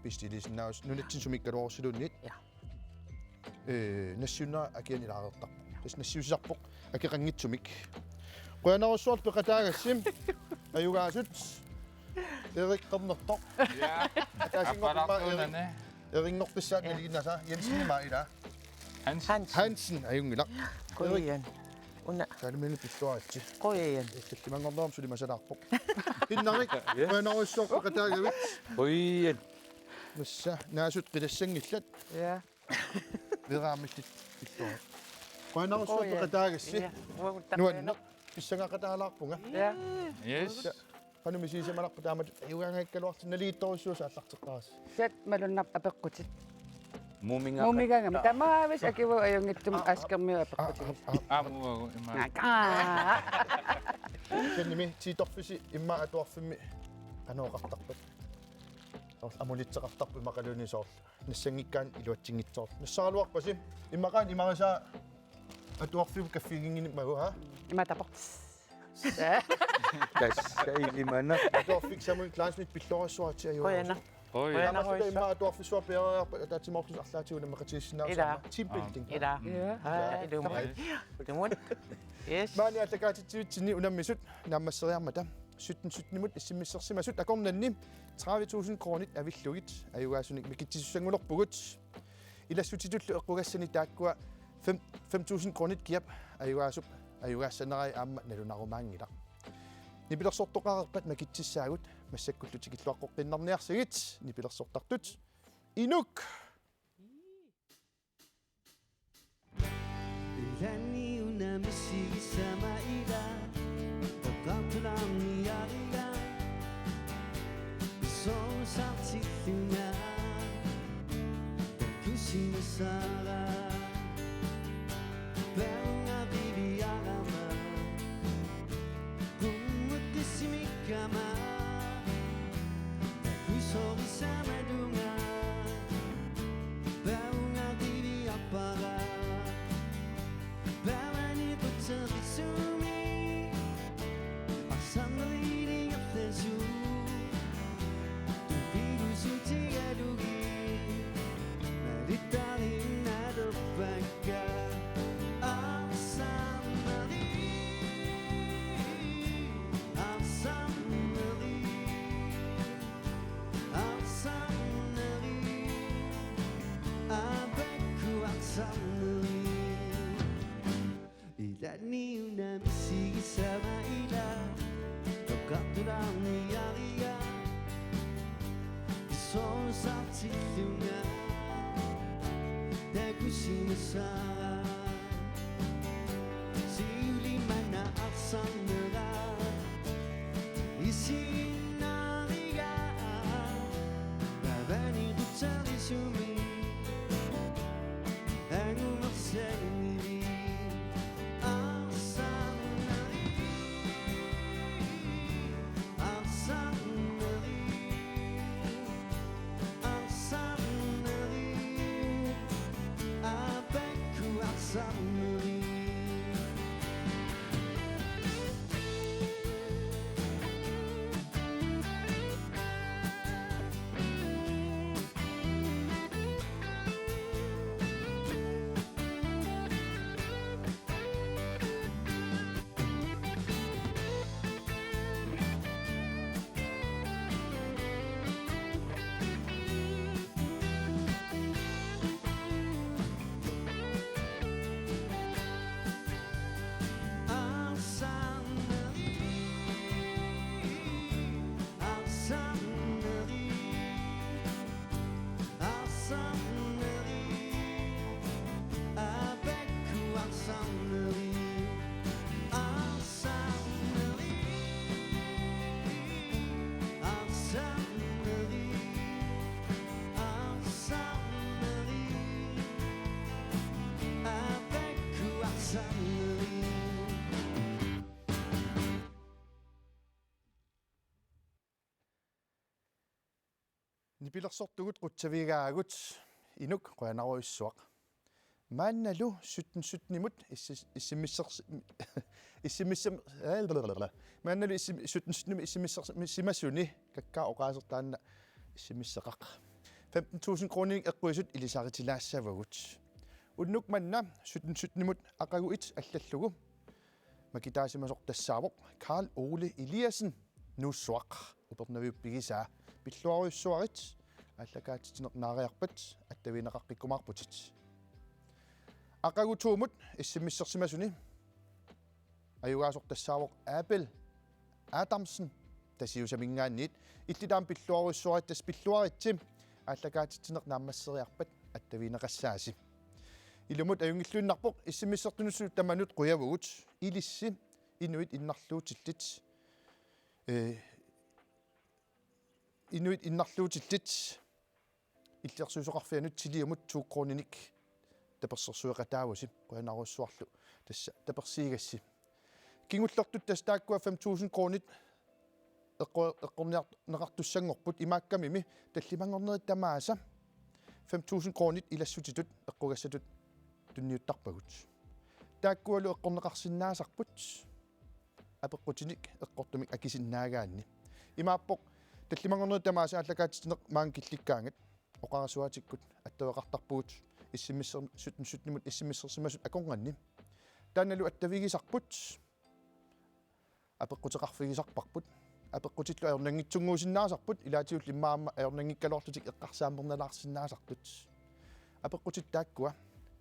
Pistilisnaus nunitsin sumikkaluorsilunnit. Ja. Nassiunna akian ilaareertarpoq. Tas nassiusisarpoq akiqangitsumik. Qoyanarussuart peqataagassim. Ayugaasut. Eriqqernertoq. Ja. Ataasingorma erinngorpissaat naliginnasa Jensen ila. Hansen ayungilaq. Qoian. Una. Kalmini pittuaatsi. Qoian. Kittimangornerm sulimasalarpoq. Hinnarik qoyanarussuart peqataagavit. Qoian. Nassa naasut qilassangillat. Ja. Veraamillit pittuat. Qoyanarussuart peqataagassi. Nuanneq pissangaqataalаарpunga. Ja. Yes. Qanumisiisamalaqpa taamat ayugaangakkaluartinaliittorussuusa аллартеққарас. Сат малуннап апеққутит. Muuminga. Мумигангами тамаавис акиву аюнгитсум аскермиу апеққутит. Aamuagu ima. Kennimi tiitorfisi imma atuarfimmi qanoqartarpat. Amulitseqartarpu maqalunisoor. Nassangikkaan iluatsingitsoor. Nassaaluarpasim immaqaan imarisaa atuarfim kaffiingingini magu ha. Има тапортис. Kassa ilimana. Atuarfik Samuel Klaasmit pilluarassuati aju. Qoiana. Qoiana imma atuarfisuar peariarpa taatsimorfis arlaatiuna maqatiissinnaarsaama. Team building. Ida. Idumun. Idumun. Yes. Maani atakaatitsivitsinni unammisut naammasseriarmata 17-17-nimut issimmissersimasut akornanni 30,000 kronit avillugit ayugaasunik mikitsissusangulerpugut ilassutitullu eqqugassani taakkua 5,000 kronit kiap ayugaassanarai aamma nalunarumaangila nipilersortoqarerpat makitsissaagut massakkullutikilluaqqoqqinnarniarsigit nipilersortartut inuk Ilani una misigi sama ida Taqatulam niyaga Son sartilluna Kusina sara Benga viviarama Kumutisimikama Kusori samadunga Benga viviapara Bamani putsabitsumi Asana leading up the zoo Tupiru sutigadugi Naditali nadopaka Asamali Asamali Asamali Abeku Asamali Ilani una misigi sama ila Taqatulam niyaga Son sartilluna Takusina sara Siulimana arsanera Isinariga Babani gutsarisumi Angumarsangiri Sa Nipilersortugut qutsavigaagut inuk qoyanaruissuaq. Maannalu 17-17-imut issimissam maannalu 17-17 issimissersimasuni kakkaa oqaasertaanna issimissaqaq 15.000 kroning eqquisut ilisaritilaassavugut unnuk manna 17-17-imut aqaguit allallugu makitaasimasortassaavoq Karl Ole Eliassen nuussuaq upernaviuppigisaa pilluaruissuarit allakaatitineq naariarpat attavineqaqqikkumaarputit aqagutuumut issimmissersimasuni ayugaasortassaavoq Abel Adamsen tasiusamingaanniit illitaam pilluaruissuarit tas pilluaritsim allakaatitineq naammasseriarpat attavineqassaasi ilumut ayungilluunnarpoq issimmissertunussu tamanut quyavugut ilissi inuit innarluutillit inuit innarluutillit illersuusoqarfianut tiliumut 2 kronik tapersersueqataawasi qoyanaruissuarlu tassa tapersiigassi kingullertut tas taakkua 5.000 kronit eqqorneqartussangorput imaakkamimi tallimangornerit tamaasa 5.000 kronit ilassutitut eqqugassatut tunniuttarpagut taakkualu eqqorneqarsinnaasarput apeqqutinik eqqortumik akisinnaagaanni imaappoq tallimangornerit tamaasa allakaatitineq maankillikkaangat oqarasuatikkut attaveqartarpugut issimissер 17-17-имут issimисsersimasut аконганни таанналу аттавигисарпут апеққутеқарфигисарпарпут апеққутиллу аернангитсунгуусиннаасарпут илаатиулли иммаама аернангиккалуартутик эққарсаамерналаарсиннаасартут апеққутит тааккуа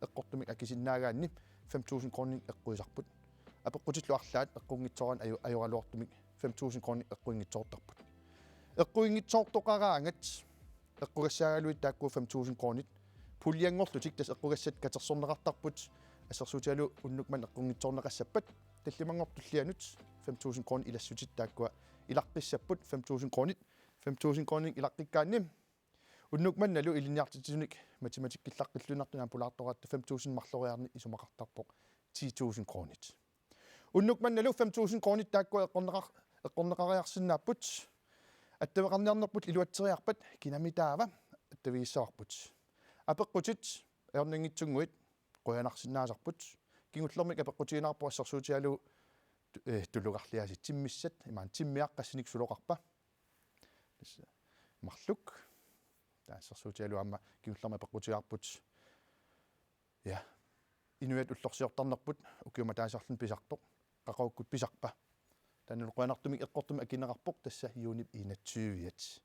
эққортумик акисиннаагаанни 5.000 kroning эққуисарпут апеққутиллу арлаат эққунгитсоран аюралуартумик 5.000 kroning эққуингитсоортарпут эққуингитсоортоқараангат эққугассаагалуит тааккуа 5.000 kronit пулиангорлутик тас эққугассат катерсорнеқартарпут ассерсуутиалу уннукман эққунгитсорнеқассаппат таллимангортуллианут 5.000 kroning илассутит тааккуа илаққиссаппут 5.000 kronit 5.000 kroning илаққиккаанни уннукманналу илиниартитсуник математиккиллаққиллунартунаан пулаартораатта 5.000 марлориарни исумақартарпоқ 10.000 kronit уннукманналу 5.000 kronit тааккуа эққорнеқариарсинааппут аттавеқарниарнерпут илуатсериарпат кинамитаава аттавииссаварпут апеққутит аернангитсунгуит қуянарсинаасарпут кингуллермик апеққутигинаарпу ассерсуутиалу тулугарлиаси тиммиссат имаан тиммиаққассиник сулоқарпа тасса марлук таассерсуутиалу аама кингуллерма апеққутигаарпут я инуят уллорсиортарнерпут укиума таасарлун писартоқ қақауккут писарпа таанул қуянартумик эққортуми акинеқарпоқ тасса юунип инатсуивиат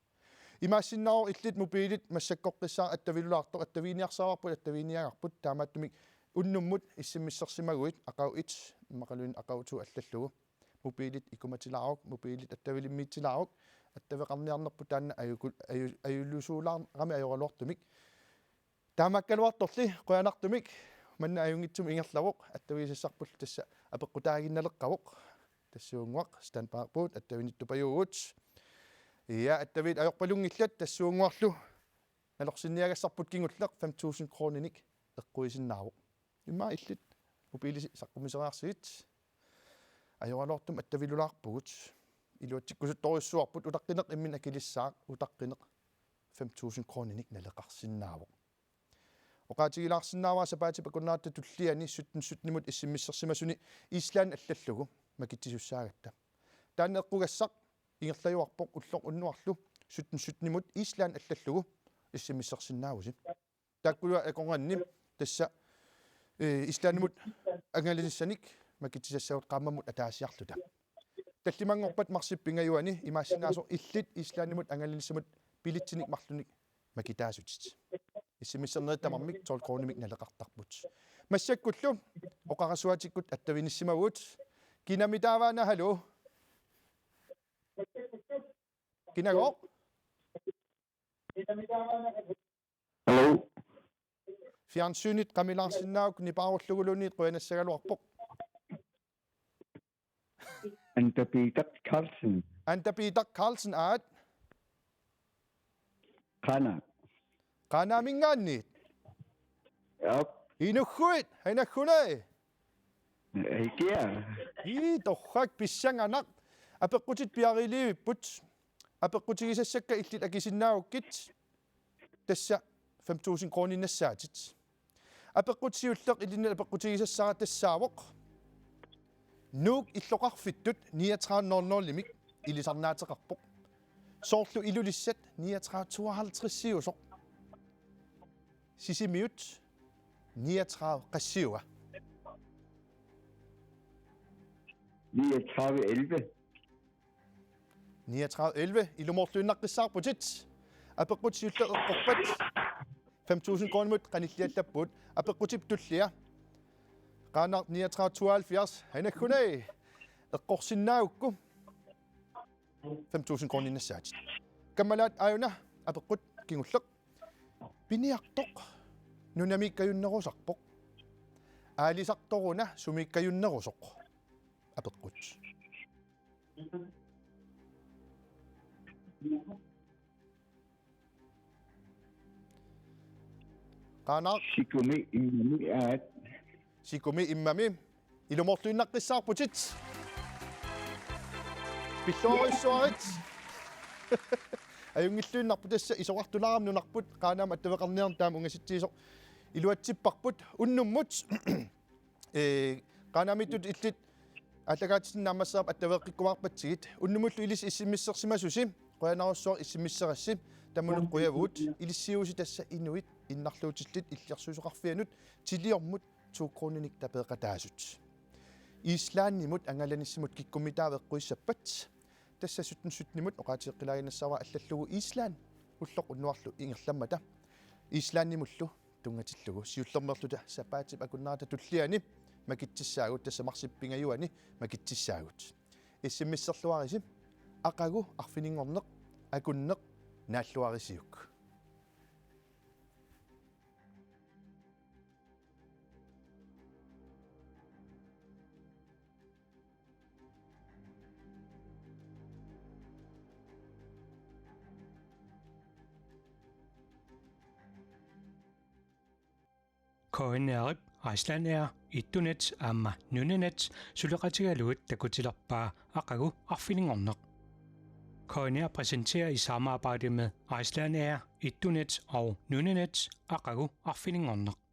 имаассиннаар иллит мобилит массаккоққиссаа аттавилулаартоқ аттавиниарсаарпут аттавиниагаарпут таамааттумик уннуммут иссиммиссерсимагуит ақау 1 иммақалуин ақау 2 аллаллугу мобилит икуматилаарок мобилит аттавилиммиитсилаарок аттавеқарниарнерпут таанна аюллусуулаарами ajorалуартумик таамаккалуарторли қуянартумик манна аюнгитсум ингерлавоқ аттависассарпул тасса апеққутаагинналеққавоқ тассуунгуақ станпаарпут аттавиниттупаюгут я аттавит ajorpalunngillat tassuunguarlu налорсинниагассарпут кингуллеқ 5.000 kroning эққуисиннаавоқ имма иллит мобилиси саққумисериарсигит ajorалуартум аттавилулаарпугут илуатсиккусутториуссуарпут утаққинеқ иммин акилиссаақ утаққинеқ 5.000 kroning налеқарсиннаавоқ оқаатигилаарсинааваа сапаати пакуннаатта туллиани 17-17-имут иссиммиссерсимасуни Исланд аллаллугу макитсисуссаагатта таанна эққугассақ ингерлаюарпоқ уллоқ уннуарлу 17-17-имут Исланд аллаллугу иссиммиссерсиннаавуси тааккулуа аконганни тасса Исландимут ангалиниссаник макитсиссагут qaammammut атаасиарлута таллимангорпат марсиппингаюани имаассинаасо иллит Исландимут ангалиниссамут пилитсиник марлуник макитаасутит иссимиссернерит тамармик 12 kroning налеқартарпут массаккуллу оқарасуатиккут аттавиниссимагут кинамитааваана халу кинаго Hello. Fjernsynit qamilaarsinnauk nipaarulluguliunniit quyanassaгаluarpoq Anta Peter Carlsen aat qanamingaanniit Yep. Inugguit hainaggunai Ikia. torrak pissanganaq apeqqutit piariliivipput apeqqutigisassakka illit akisinnaaukkit тасса 5000 kroninnassaatit апеққутсиуллеқ илинна апеққутигисассара тассаавоқ нуук иллоқарфиттут 3900-лимик илисарнаатеқарпоқ соорлу илулиссат 3952-сиусоқ сисимиут 39 qassiuga 3911 3911 ilumorluinnaqqissaarputit апеққутсиуллеқ эққорпат 5000 kronemut qanilliallappuut апеққутип туллиа qaanаар 3972 hanakkunai эққорсиннаагукку 5000 kroninnassaatit каммалаат ааюна апеққут кингуллеқ пиниартоқ нунамиккаюннерусарпоқ аалисарторуна сумиккаюннерусоқ апеққут qaanаар sikumi immami ilumorluinnaqqissaarputit пиллоориссуарит аюнгиллуиннарпу тасса исоқартулаарамнунарпут qaaнаама аттавеқарниарн таама унгаситсиисоқ илуатсиппарпут уннуммут qaaнаамиттут иллит аллагаатисиннаамассаап аттавеққиккуарпатсигит уннумуллу илис иссиммиссерсимасуси қуянаруссуар иссиммиссерасси таммулук қуявуут илиссиуси тасса инуит иннарлуутиллит иллиарсуусоқарфианут тилиормут 2 kronenik тапеқатаасут ислааннимут ангаланиссимут киккумитаавеққуиссаппат тасса 17-17-нимут оqaatiqqilaaginassava аллаллугу ислаан уллоқ уннуарлу ингерламмата ислааннимуллу тунгатиллугу сиуллермерлута сапаатип акуннарата туллиани макитсissaagut тасса марсиппингаюани макитсissaagut иссиммиссерлуариси ақагу арфинингорнеқ акуннеқ нааллуарисиук Koinerip Icelandair ittunet amma nunenet suleqatigaluut takutilerpaa aqagu arfiningorneq. Koinerip præsenterer i samarbejde med Icelandair ittunet og nunenet aqagu arfiningorneq.